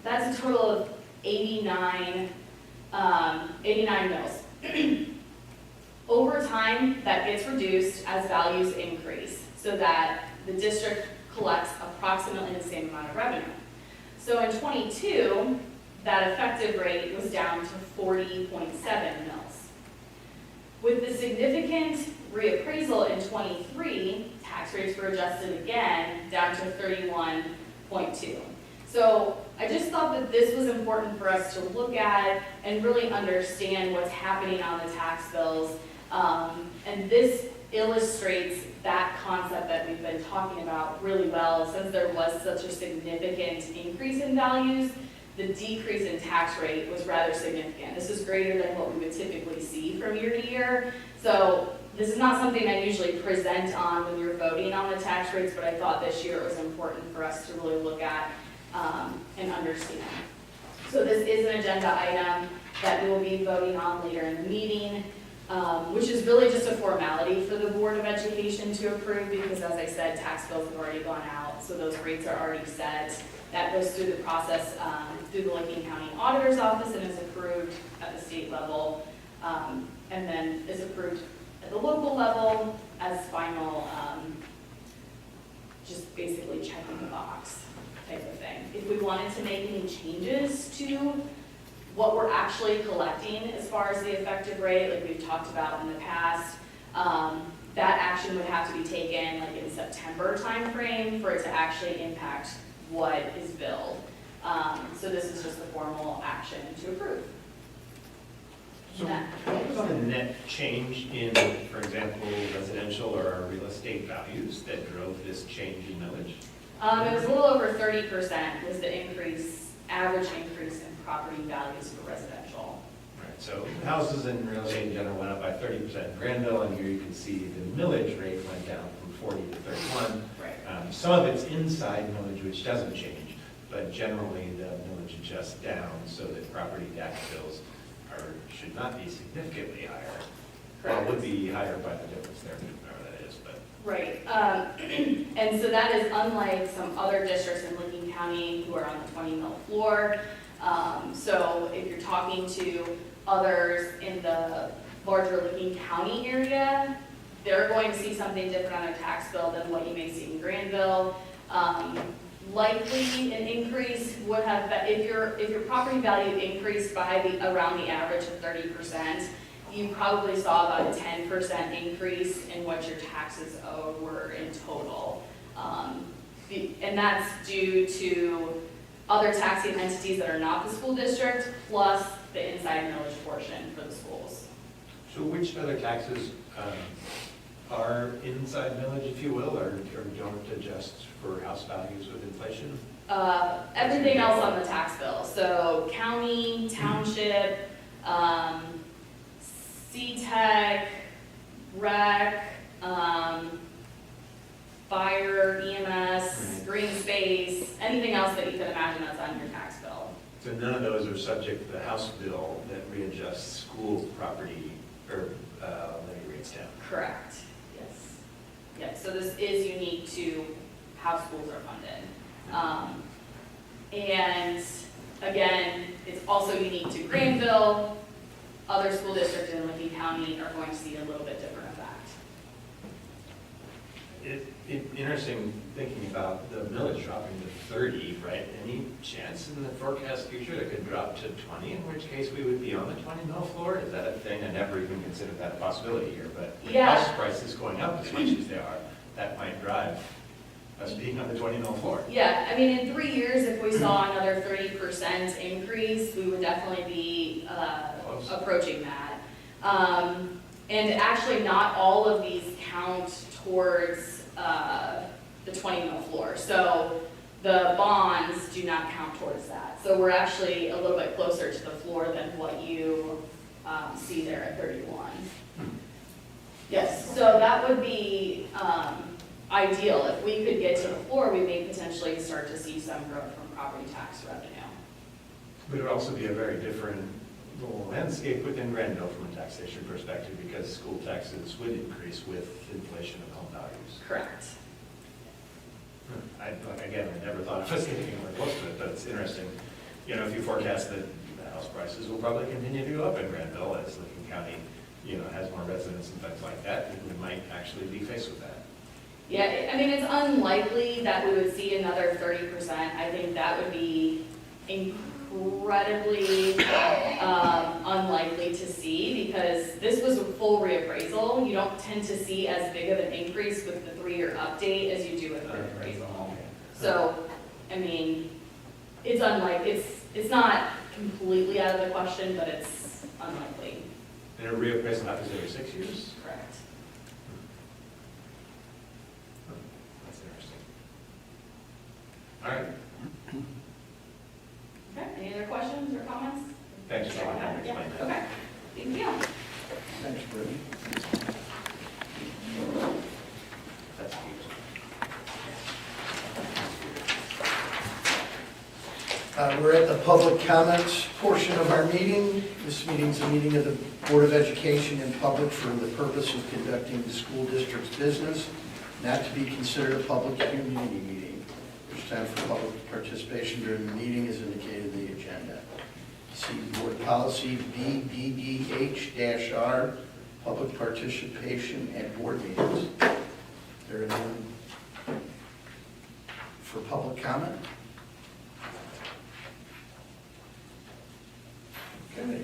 That's a total of 89 mills. Over time, that gets reduced as values increase so that the district collects approximately the same amount of revenue. So in 22, that effective rate was down to 40.7 mils. With the significant reappraisal in 23, tax rates were adjusted again down to 31.2. So I just thought that this was important for us to look at and really understand what's happening on the tax bills. And this illustrates that concept that we've been talking about really well. Since there was such a significant increase in values, the decrease in tax rate was rather significant. This is greater than what we would typically see from year to year. So this is not something I usually present on when you're voting on the tax rates, but I thought this year it was important for us to really look at and understand. So this is an agenda item that we will be voting on later in the meeting, which is really just a formality for the Board of Education to approve because, as I said, tax bills have already gone out, so those rates are already set. That goes through the process through the Licking County Auditor's Office and is approved at the state level, and then is approved at the local level as final, just basically checking the box type of thing. If we wanted to make any changes to what we're actually collecting as far as the effective rate, like we've talked about in the past, that action would have to be taken like in September timeframe for it to actually impact what is billed. So this is just the formal action to approve. So what was the net change in, for example, residential or real estate values that drove this change in millage? It was a little over 30% was the increase, average increase in property values for residential. Right, so houses and real estate in general went up by 30% in Granville, and here you can see the millage rate went down from 40 to 31. Right. Some of it's inside millage, which doesn't change, but generally the millage adjusts down so that property tax bills should not be significantly higher. Well, it would be higher by the difference there, whatever that is, but. Right, and so that is unlike some other districts in Licking County who are on the 20 mil floor. So if you're talking to others in the larger Licking County area, they're going to see something different on their tax bill than what you may see in Granville. Likely an increase would have, if your property value increased by around the average of 30%, you probably saw about a 10% increase in what your taxes owed were in total. And that's due to other taxing entities that are not the school district, plus the inside millage portion for the schools. So which other taxes are inside millage, if you will, or don't adjust for house values with inflation? Everything else on the tax bill. So county, township, CTEC, rec, fire, EMS, green space, anything else that you could imagine that's on your tax bill. So none of those are subject to the House bill that readjusts school property or levy rates down. Correct, yes. Yep, so this is unique to how schools are funded. And again, it's also unique to Granville. Other school districts in Licking County are going to see a little bit different effect. Interesting thinking about the millage dropping to 30, right? Any chance in the forecast future that could drop to 20, in which case we would be on the 20 mil floor? Is that a thing? I never even considered that a possibility here, but with Yeah. house prices going up as much as they are, that might drive us being on the 20 mil floor. Yeah, I mean, in 3 years, if we saw another 30% increase, we would definitely be Close. approaching that. And actually, not all of these count towards the 20 mil floor. So the bonds do not count towards that. So we're actually a little bit closer to the floor than what you see there at 31. Yes, so that would be ideal. If we could get to the floor, we may potentially start to see some growth from property tax revenue. But it would also be a very different landscape within Granville from a taxation perspective because school taxes would increase with inflation of home values. Correct. Again, I never thought of us getting anywhere close to it, but it's interesting. You know, if you forecast that the house prices will probably continue to go up in Granville as Licking County, you know, has more residents and things like that, we might actually be faced with that. Yeah, I mean, it's unlikely that we would see another 30%. I think that would be incredibly unlikely to see because this was a full reappraisal. You don't tend to see as big of an increase with the 3-year update as you do with the appraisal. So, I mean, it's unlikely, it's not completely out of the question, but it's unlikely. And a reappraisal happens every 6 years? Correct. That's interesting. All right. Okay, any other questions or comments? Thanks for taking time to Yeah, explain that. okay, thank you. Thanks, Brittany. That's huge. We're at the public comments portion of our meeting. This meeting's a meeting of the Board of Education in public for the purpose of conducting the school district's business, not to be considered a public community meeting. There's time for public participation during the meeting as indicated in the agenda. See Board Policy BBDH-R, public participation at board meetings. There is none for public comment. Okay.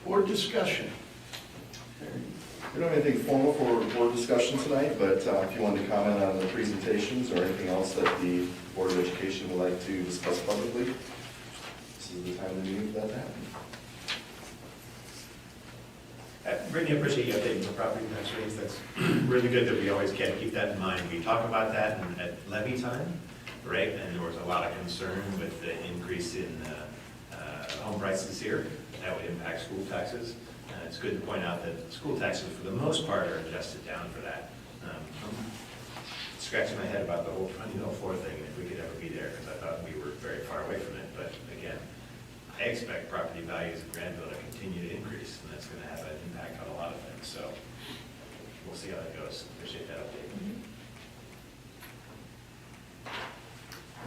Board discussion. We don't have anything formal for board discussion tonight, but if you wanted to comment on the presentations or anything else that the Board of Education would like to discuss publicly, this is the time of the meeting for that to happen. Brittany, I appreciate you updating the property tax rates. That's really good that we always can keep that in mind. We talk about that at levy time, right? And there was a lot of concern with the increase in home prices here. That would impact school taxes. It's good to point out that school taxes, for the most part, are adjusted down for that. I'm scratching my head about the whole 20 mil floor thing, and if we could ever be there, because I thought we were very far away from it. But again, I expect property values in Granville to continue to increase, and that's going to have an impact on a lot of things. So we'll see how that goes. Appreciate that update.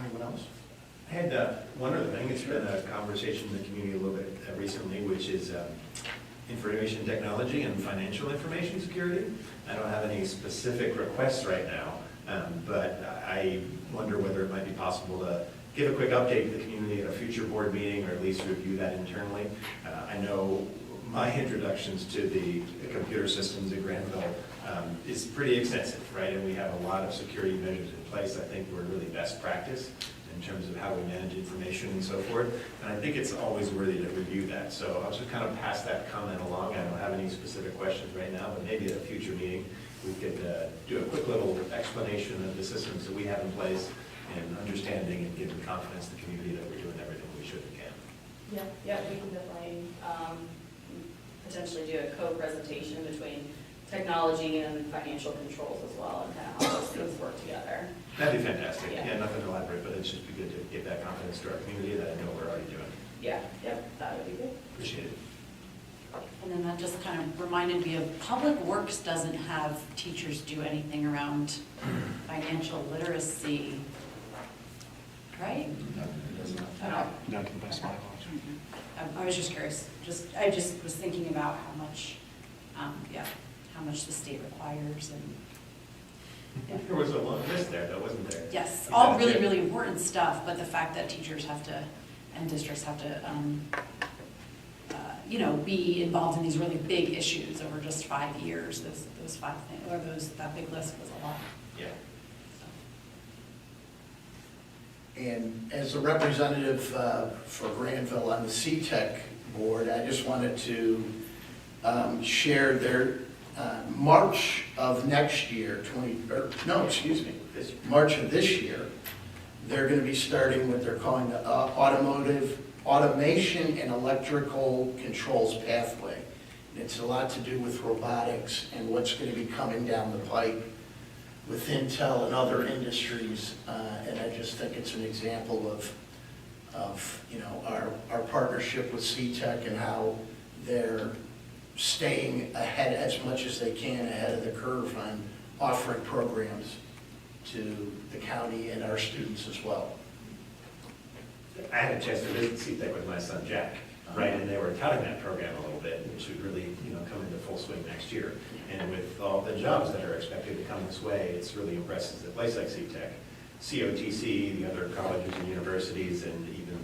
Anyone else? I had one other thing. It's been a conversation in the community a little bit recently, which is information technology and financial information security. I don't have any specific requests right now, but I wonder whether it might be possible to give a quick update to the community at a future board meeting, or at least review that internally. I know my introductions to the computer systems at Granville is pretty extensive, right? And we have a lot of security measures in place. I think we're really best practice in terms of how we manage information and so forth. And I think it's always worthy to review that. So I'll just kind of pass that comment along. I don't have any specific questions right now, but maybe at a future meeting, we could do a quick little explanation of the systems that we have in place and understanding and giving confidence to the community that we're doing everything we should and can. Yeah, we can definitely potentially do a co-presentation between technology and financial controls as well, and kind of how those things work together. That'd be fantastic. Yeah. Yeah, nothing elaborate, but it'd just be good to give that confidence to our community that I know we're already doing. Yeah, yep, that would be good. Appreciate it. And then that just kind of reminded me of Public Works doesn't have teachers do anything around financial literacy, right? Okay. Not to the best of my knowledge. I was just curious, I just was thinking about how much, how much the state requires and, There was a long list there, though, wasn't there? yes, all really, Yeah. really important stuff, but the fact that teachers have to, and districts have to, be involved in these really big issues over just 5 years, those 5 things, or that big list was a lot. Yeah. And as a representative for Granville on the CTEC board, I just wanted to share their March of next year, March of this year, they're going to be starting what they're calling the Automation and Electrical Controls Pathway. And it's a lot to do with robotics and what's going to be coming down the pipe with Intel and other industries, and I just think it's an example of our partnership with CTEC and how they're staying ahead as much as they can ahead of the curve on offering programs to the county and our students as well. I had a chance to visit CTEC with my son Jack, right, and they were touting that program a little bit, which should really, come into full swing next year. And with all the jobs that are expected to come this way, it's really impressive that a place like CTEC, COTC, the other colleges and universities, and even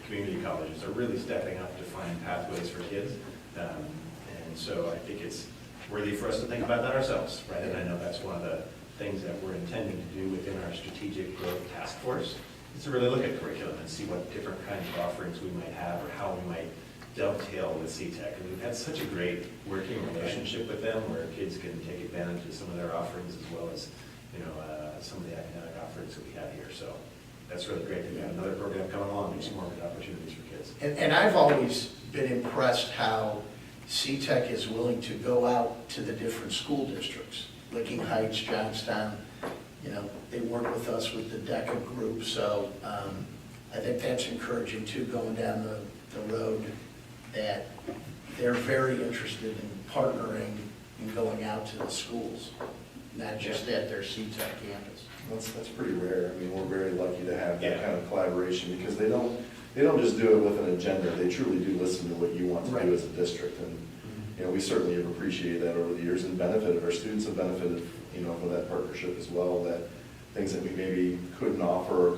community colleges are really stepping up to find pathways for kids. And so I think it's worthy for us to think about that ourselves, right? And I know that's one of the things that we're intending to do within our strategic growth task force, is to really look at curriculum and see what different kinds of offerings we might have or how we might dovetail with CTEC. And we've had such a great working relationship with them where kids can take advantage of some of their offerings as well as, some of the academic offerings that we have here. So that's really great that we have another program coming along, and some more good opportunities for kids. And I've always been impressed how CTEC is willing to go out to the different school districts, Licking Heights, Johnstown. They work with us with the DECA group, so I think that's encouraging too, going down the road, that they're very interested in partnering and going out to the schools, not just at their CTEC campus. That's pretty rare. I mean, we're very lucky to have that Yeah. kind of collaboration, because they don't just do it with an agenda. They truly do listen to what you want to Right. do as a district. And, we certainly have appreciated that over the years and benefited. Our students have benefited, from that partnership as well, that things that we maybe couldn't offer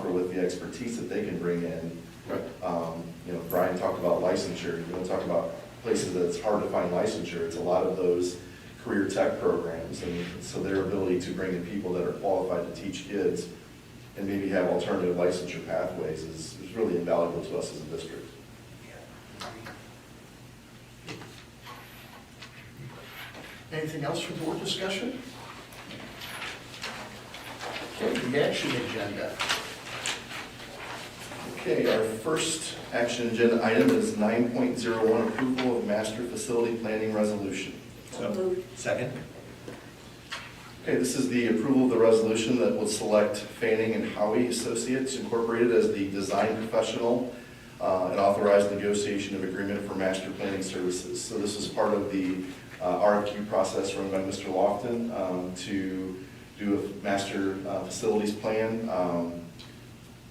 with the expertise that they can bring in. Right. Brian talked about licensure. You want to talk about places that it's hard to find licensure. It's a lot of those career tech programs, and so their ability to bring in people that are qualified to teach kids and maybe have alternative licensure pathways is really invaluable to us as a district. Anything else for board discussion? Okay, the action agenda. Okay, our first action agenda item is 9.01, approval of master facility planning resolution. So, second? Okay, this is the approval of the resolution that will select Fanning and Howie Associates Incorporated as the design professional and authorize negotiation of agreement for master planning services. So this is part of the RFQ process run by Mr. Lofton to do a master facilities plan.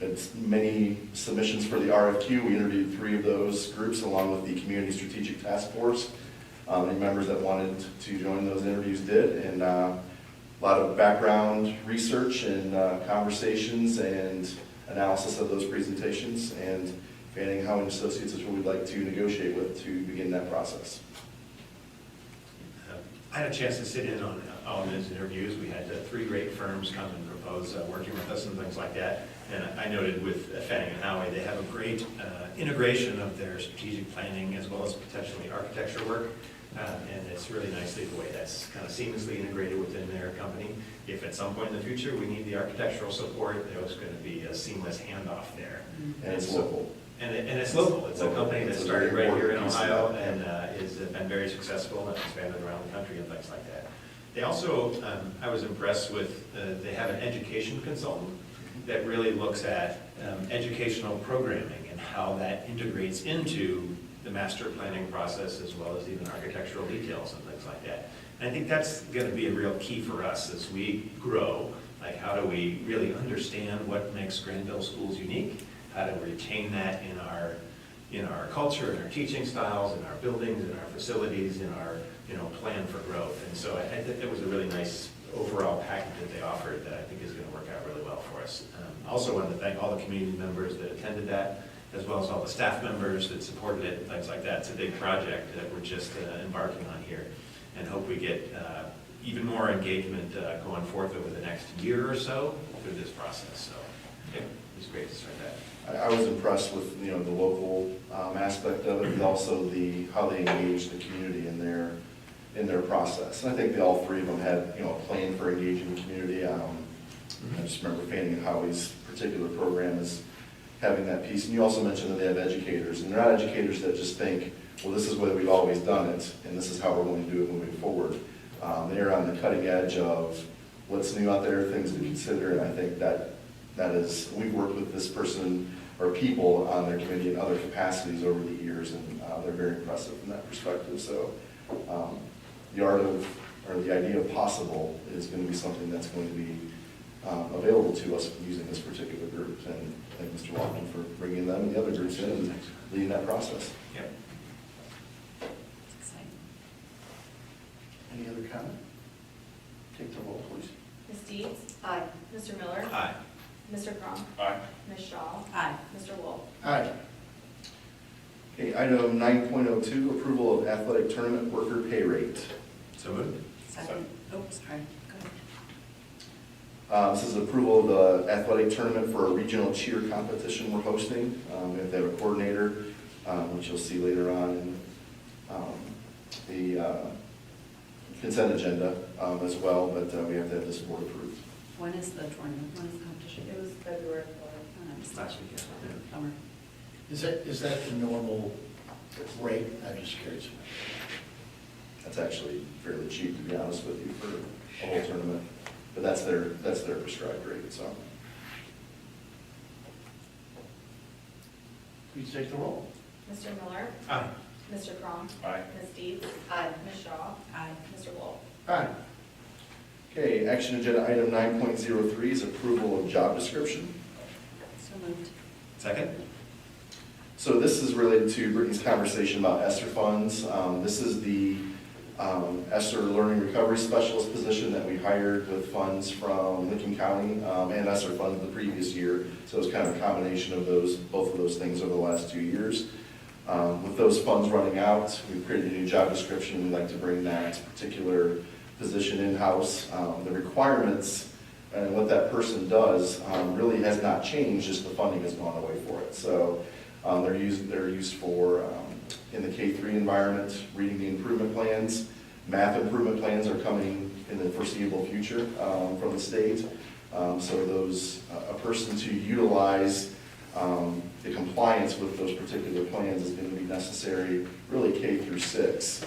It's many submissions for the RFQ. We interviewed 3 of those groups along with the Community Strategic Task Force. Any members that wanted to join those interviews did, and a lot of background research and conversations and analysis of those presentations. And Fanning, Howie and Associates is who we'd like to negotiate with to begin that process. I had a chance to sit in on all of those interviews. We had 3 great firms come and propose working with us and things like that. And I noted with Fanning and Howie, they have a great integration of their strategic planning as well as potentially architecture work. And it's really nicely the way that's kind of seamlessly integrated within their company. If at some point in the future we need the architectural support, there's going to be a seamless handoff there. And it's so- local. And it's local. It's a company that It's a started very right here in important piece of Ohio that. and has been very successful and expanded around the country and things like that. They also, I was impressed with, they have an education consultant that really looks at educational programming and how that integrates into the master planning process as well as even architectural details and things like that. And I think that's going to be a real key for us as we grow. Like, how do we really understand what makes Granville schools unique? How to retain that in our culture, in our teaching styles, in our buildings, in our facilities, in our plan for growth. And so I think it was a really nice overall package that they offered that I think is going to work out really well for us. Also wanted to thank all the community members that attended that, as well as all the staff members that supported it and things like that. It's a big project that we're just embarking on here, and hope we get even more engagement going forth over the next year or so through this process. So yeah, it was great to start that. I was impressed with, the local aspect of it, and also how they engaged the community in their process. And I think all three of them had, a plan for engaging the community. I just remember Fanning and Howie's particular program is having that piece. And you also mentioned that they have educators, and they're not educators that just think, well, this is the way we've always done it, and this is how we're going to do it moving forward. They're on the cutting edge of what's new out there, things to consider, and I think that is, we've worked with this person or people on their committee in other capacities over the years, and they're very impressive from that perspective. So the art of, or the idea of possible is going to be something that's going to be available to us using this particular group. And thank Mr. Walken for bringing them and the other groups in and leading that process. Yep. It's exciting. Any other comment? Take the roll, please. Ms. Deeds? Aye. Mr. Miller? Aye. Mr. Crum? Aye. Ms. Shaw? Aye. Mr. Wolf? Aye. Okay, item 9.02, approval of athletic tournament worker pay rate. So moved. Second. Oh, sorry. Go ahead. This is approval of the athletic tournament for a regional cheer competition we're hosting. We have to have a coordinator, which you'll see later on in the consent agenda as well, but we have to have this board approved. When is the tournament? When is the competition? It was February 4th. Oh, nice. Last weekend. Bummer. Is that the normal rate? I'm just curious. That's actually fairly cheap, to be honest with you, for a whole tournament. But that's their prescribed rate, so. Please take the roll. Mr. Miller? Aye. Mr. Crum? Aye. Ms. Deeds? Aye. Ms. Shaw? Aye. Mr. Wolf? Aye. Okay, action agenda item 9.03 is approval of job description. So moved. Second? So this is related to Brittany's conversation about ESSER funds. This is the ESSER Learning Recovery Specialist position that we hired with funds from Lincoln County and ESSER funds the previous year. So it's kind of a combination of both of those things over the last 2 years. With those funds running out, we've created a new job description. We'd like to bring that particular position in-house. The requirements and what that person does really has not changed, just the funding has gone away for it. So they're used for, in the K-3 environment, reading the improvement plans. Math improvement plans are coming in the foreseeable future from the state. So a person to utilize the compliance with those particular plans is going to be necessary, really K-6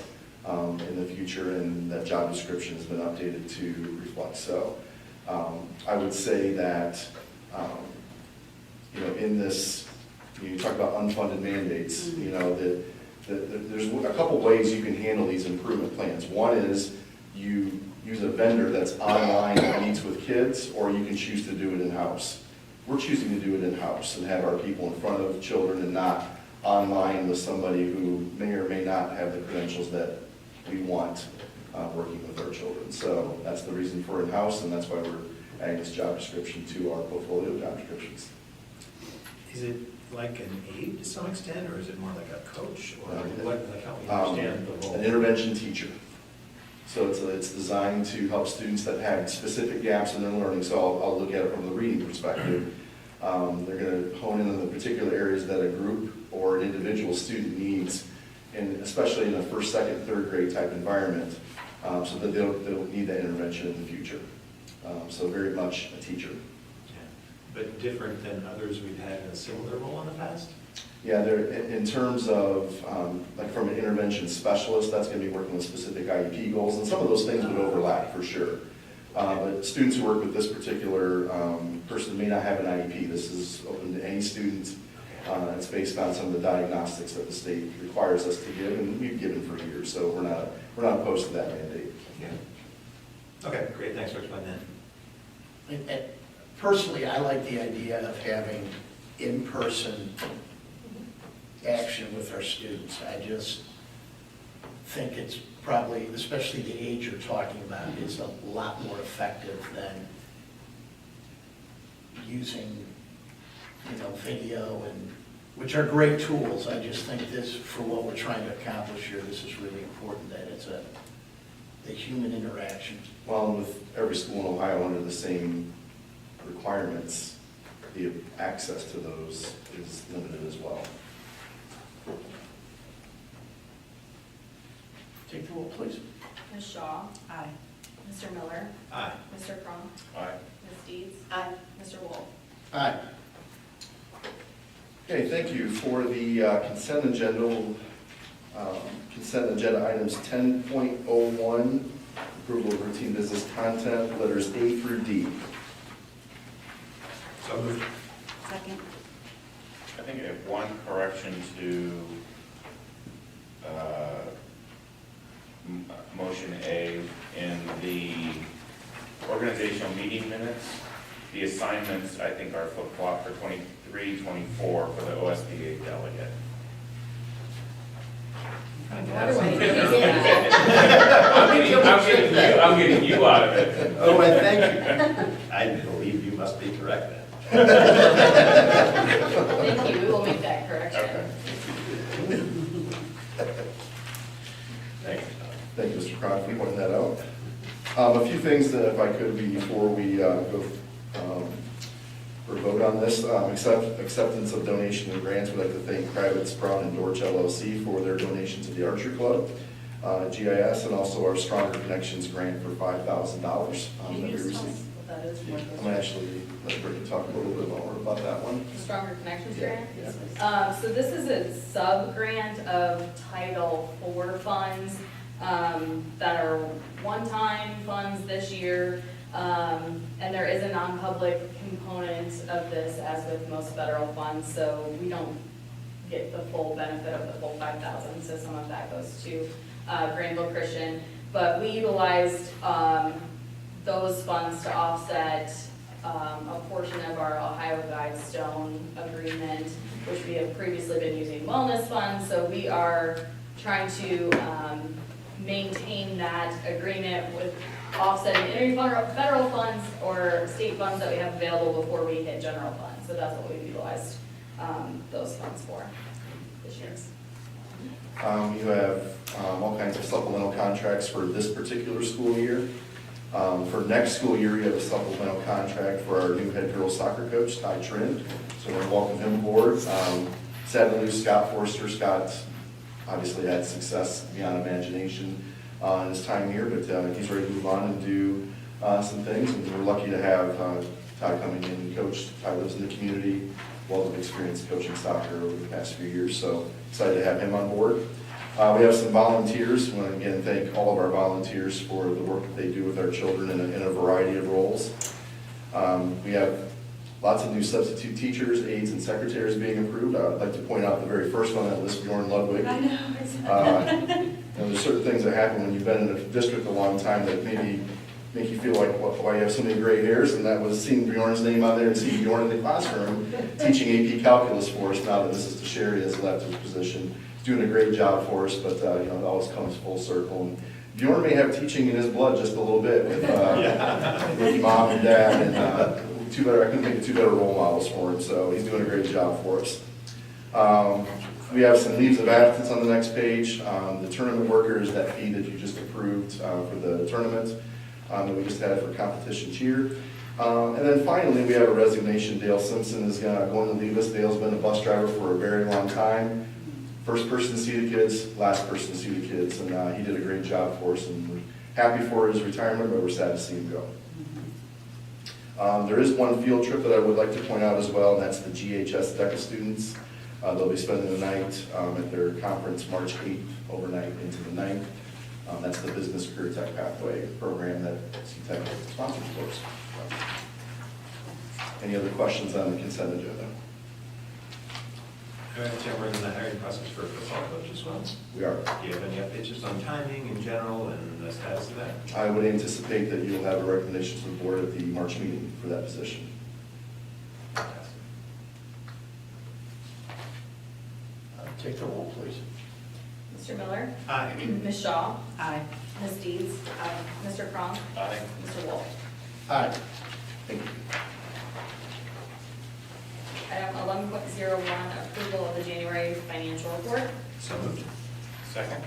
in the future, and that job description has been updated to reflect so. I would say that, in this, you talk about unfunded mandates, there's a couple ways you can handle these improvement plans. One is you use a vendor that's online that meets with kids, or you can choose to do it in-house. We're choosing to do it in-house and have our people in front of children and not online with somebody who may or may not have the credentials that we want working with our children. So that's the reason for in-house, and that's why we're adding this job description to our portfolio of job descriptions. Is it like an aide to some extent, or is it more like a coach, or like how we understand the role? An intervention teacher. So it's designed to help students that have specific gaps in their learning. So I'll look at it from the reading perspective. They're going to hone in on the particular areas that a group or an individual student needs, and especially in a first, second, third grade type environment, so that they'll need that intervention in the future. So very much a teacher. Yeah. But different than others we've had in a similar role in the past? Yeah, in terms of, like from an intervention specialist, that's going to be working with specific IEP goals, and some of those things would overlap for sure. But students who work with this particular person may not have an IEP. This is open to any student. It's based on some of the diagnostics that the state requires us to give, and we've given for years, so we're not opposed to that mandate. Yeah. Okay, great, thanks for explaining that. Personally, I like the idea of having in-person action with our students. I just think it's probably, especially the age you're talking about, is a lot more effective than using, video, and which are great tools. I just think this, for what we're trying to accomplish here, this is really important, that it's the human interaction. Well, with every school in Ohio under the same requirements, the access to those is limited as well. Take the roll, please. Ms. Shaw? Aye. Mr. Miller? Aye. Mr. Crum? Aye. Ms. Deeds? Aye. Mr. Wolf? Aye. Okay, thank you. For the consent agenda items 10.01, approval of routine business content, letters A through D. So moved. Second. I think I have one correction to motion A in the organizational meeting minutes. The assignments, I think, are flip-flop for 23, 24 for the OSBA delegate. I'm getting you out of it. Oh, and thank you. I believe you must be correct then. Thank you, we will make that correction. Okay. Thanks. Thank you, Mr. Cron, for pointing that out. A few things that, if I could, before we go or vote on this, acceptance of donation and grants. We'd like to thank Kravitz, Brown, and Dorch LLC for their donation to the Archery Club, GIS, and also our Stronger Connections grant for $5,000. Can you just tell us what that is? I'm gonna actually let Brittany talk a little bit more about that one. Stronger Connections Yeah, grant? So this is a sub-grant of Title IV funds that are one-time funds this year. And there is a non-public component of this, as with most federal funds, so we don't get the full benefit of the full $5,000, so some of that goes to Granville Christian. But we utilized those funds to offset a portion of our Ohio Guidestone agreement, which we have previously been using wellness funds, so we are trying to maintain that agreement with offsetting any federal funds or state funds that we have available before we hit general funds. So that's what we've utilized those funds for this year. You have all kinds of supplemental contracts for this particular school year. For next school year, you have a supplemental contract for our new head girls soccer coach, Ty Trin. So we're welcome him aboard. Sad to lose Scott Forster. Scott obviously had success beyond imagination in his time here, but he's ready to move on and do some things. And we're lucky to have Ty coming in and coach. Ty lives in the community, wealth of experience coaching soccer over the past few years, so excited to have him on board. We have some volunteers. We want to again thank all of our volunteers for the work that they do with our children in a variety of roles. We have lots of new substitute teachers, aides, and secretaries being approved. I'd like to point out the very first one on that list, Bjorn Ludwig. I know. There's certain things that happen when you've been in a district a long time that maybe make you feel like, why you have so many gray hairs, and that was seeing Bjorn's name on there and seeing Bjorn in the classroom teaching AP calculus for us now that Mrs. Teixeira has left his position. He's doing a great job for us, but it always comes full circle. And Bjorn may have teaching in his blood just a little bit with mom and dad, and I couldn't think of two better role models for him, so he's doing a great job for us. We have some leaves of absence on the next page. The tournament workers, that fee that you just approved for the tournament that we just had for competition cheer. And then finally, we have a resignation. Dale Simpson is going to leave us. Dale's been a bus driver for a very long time. First person to see the kids, last person to see the kids, and he did a great job for us, and we're happy for his retirement, but we're sad to see him go. There is one field trip that I would like to point out as well, and that's the GHS DECA students. They'll be spending the night at their conference March 8th, overnight into the 9th. That's the Business Career Tech Pathway program that CTEC sponsors for us. Any other questions on the consent agenda? I understand we're in the hiring process for a football coach as well. We are. Do you have any updates just on timing in general and the status of that? I would anticipate that you'll have a recommendation to the board at the March meeting for that position. Fantastic. Take the roll, please. Mr. Miller? Aye. Ms. Shaw? Aye. Ms. Deeds? Aye. Mr. Cronk? Aye. Mr. Wolf? Aye. Thank you. Item 11.01, approval of the January financial report. So moved. Second?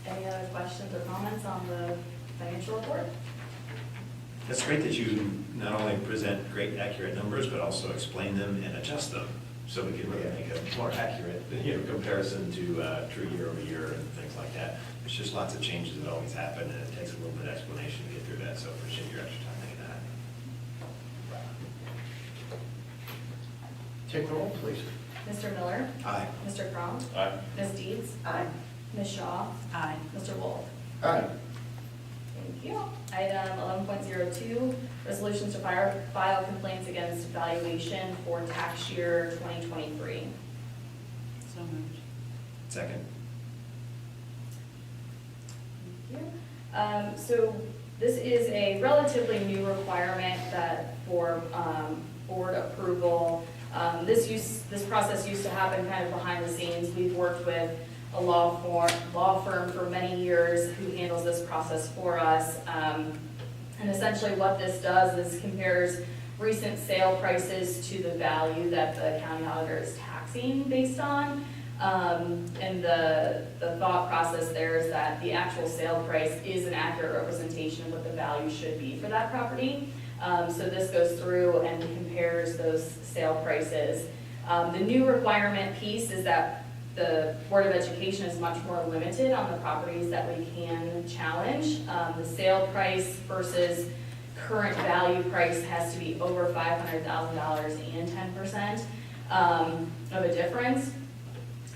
Any other questions or comments on the financial report? It's great that you not only present great accurate numbers, but also explain them and adjust them, so we can really make a more accurate, comparison to true year over year and things like that. There's just lots of changes that always happen, and it takes a little bit of explanation to get through that, so appreciate your extra time making that. Take the roll, please. Mr. Miller? Aye. Mr. Cronk? Aye. Ms. Deeds? Aye. Ms. Shaw? Aye. Mr. Wolf? Aye. Thank you. Item 11.02, resolutions to file complaints against valuation for tax year 2023. So moved. Second. Thank you. So this is a relatively new requirement that for board approval. This process used to happen kind of behind the scenes. We've worked with a law firm for many years who handles this process for us. And essentially what this does is compares recent sale prices to the value that the county auditor is taxing based on. And the thought process there is that the actual sale price is an accurate representation of what the value should be for that property. So this goes through and compares those sale prices. The new requirement piece is that the Board of Education is much more limited on the properties that we can challenge. The sale price versus current value price has to be over $500,000 and 10% of a difference.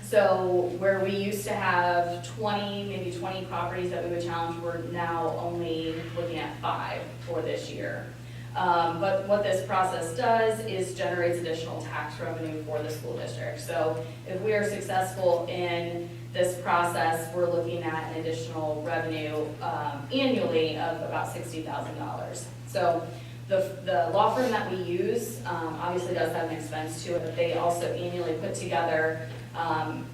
So where we used to have 20, maybe 20 properties that we would challenge, we're now only looking at 5 for this year. But what this process does is generates additional tax revenue for the school district. So if we are successful in this process, we're looking at an additional revenue annually of about $60,000. So the law firm that we use obviously does have an expense to it, but they also annually put together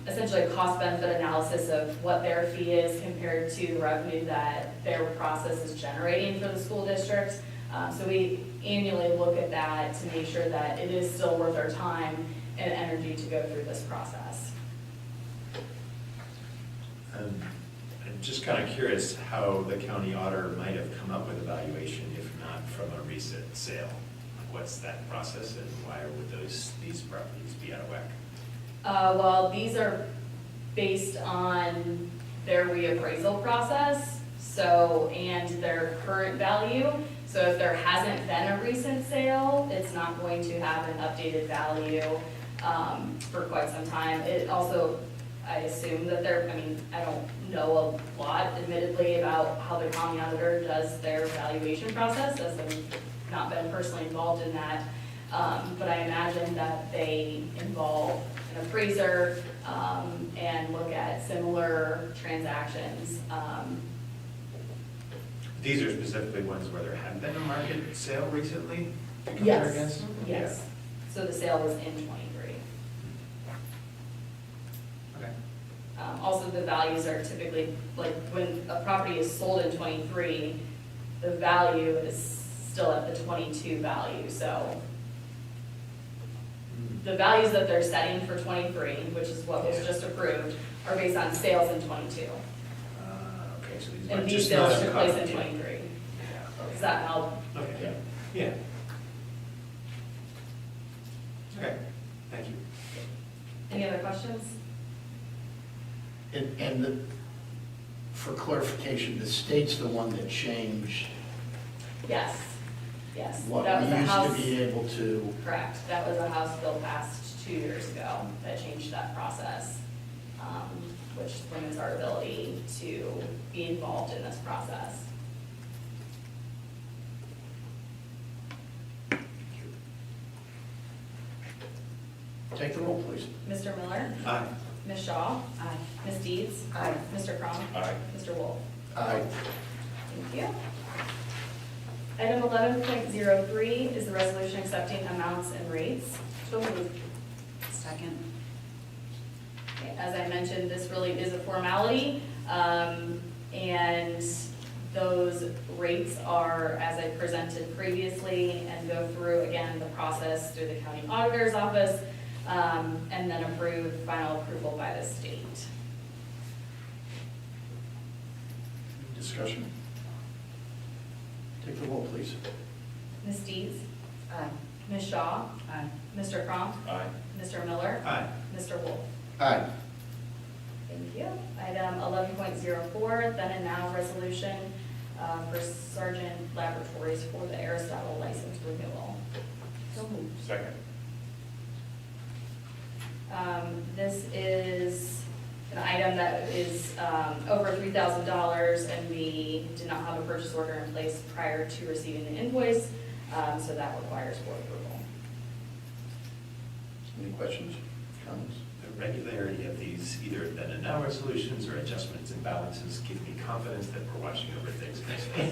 essentially a cost-benefit analysis of what their fee is compared to the revenue that their process is generating for the school district. So we annually look at that to make sure that it is still worth our time and energy to go through this process. I'm just kind of curious how the county auditor might have come up with a valuation if not from a recent sale. Like, what's that process and why would these properties be out of whack? Well, these are based on their reappraisal process, and their current value. So if there hasn't been a recent sale, it's not going to have an updated value for quite some time. It also, I assume that I don't know a lot admittedly about how the county auditor does their valuation process, as I've not been personally involved in that. But I imagine that they involve an appraiser and look at similar transactions. These are specifically ones where there hadn't been a market sale recently to compare Yes, against? yes. So the sale was in '23. Okay. Also, the values are typically, like, when a property is sold in '23, the value is still at the '22 value, so the values that they're setting for '23, which is what was just approved, are based on sales in '22. Okay, so these And are these just sales not took place in covered. '23. Yeah, Does that help? okay. Yeah. Okay, thank you. Any other questions? And for clarification, the state's the one that changed. Yes. Yes, What that we was a used house. to be able to, Correct, that was a House bill passed 2 years ago that changed that process, which limits our ability to be involved in this process. take the roll, please. Mr. Miller? Aye. Ms. Shaw? Aye. Ms. Deeds? Aye. Mr. Cronk? Aye. Mr. Wolf? Aye. Thank you. Item 11.03 is the resolution accepting amounts and rates. So moved. Second. Okay, as I mentioned, this really is a formality, and those rates are, as I presented previously, and go through, again, the process through the county auditor's office, and then final approval by the state. Discussion. Take the roll, please. Ms. Deeds? Aye. Ms. Shaw? Aye. Mr. Cronk? Aye. Mr. Miller? Aye. Mr. Wolf? Aye. Thank you. Item 11.04, then and now resolution for Sergeant Laboratories for the Aristotle license renewal. So moved. Second. This is an item that is over $3,000, and we did not have a purchase order in place prior to receiving the invoice, so that requires board approval. Any questions, comments? The regularity of these, either then and now resolutions or adjustments and balances, give me confidence that we're watching over things carefully.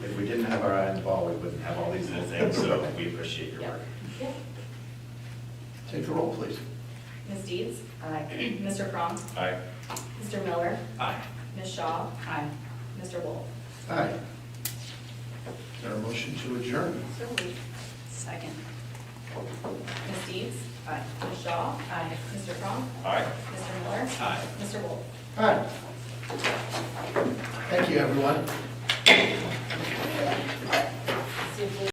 If we didn't have our eye on the ball, we wouldn't have all these little things, so we appreciate your work. Yep. Take the roll, please. Ms. Deeds? Aye. Mr. Cronk? Aye. Mr. Miller? Aye. Ms. Shaw? Aye. Mr. Wolf? Aye. Is there a motion to adjourn? So moved. Second. Ms. Deeds? Aye. Ms. Shaw? Aye. Mr. Cronk? Aye. Mr. Miller? Aye. Mr. Wolf? Aye. Thank you, everyone.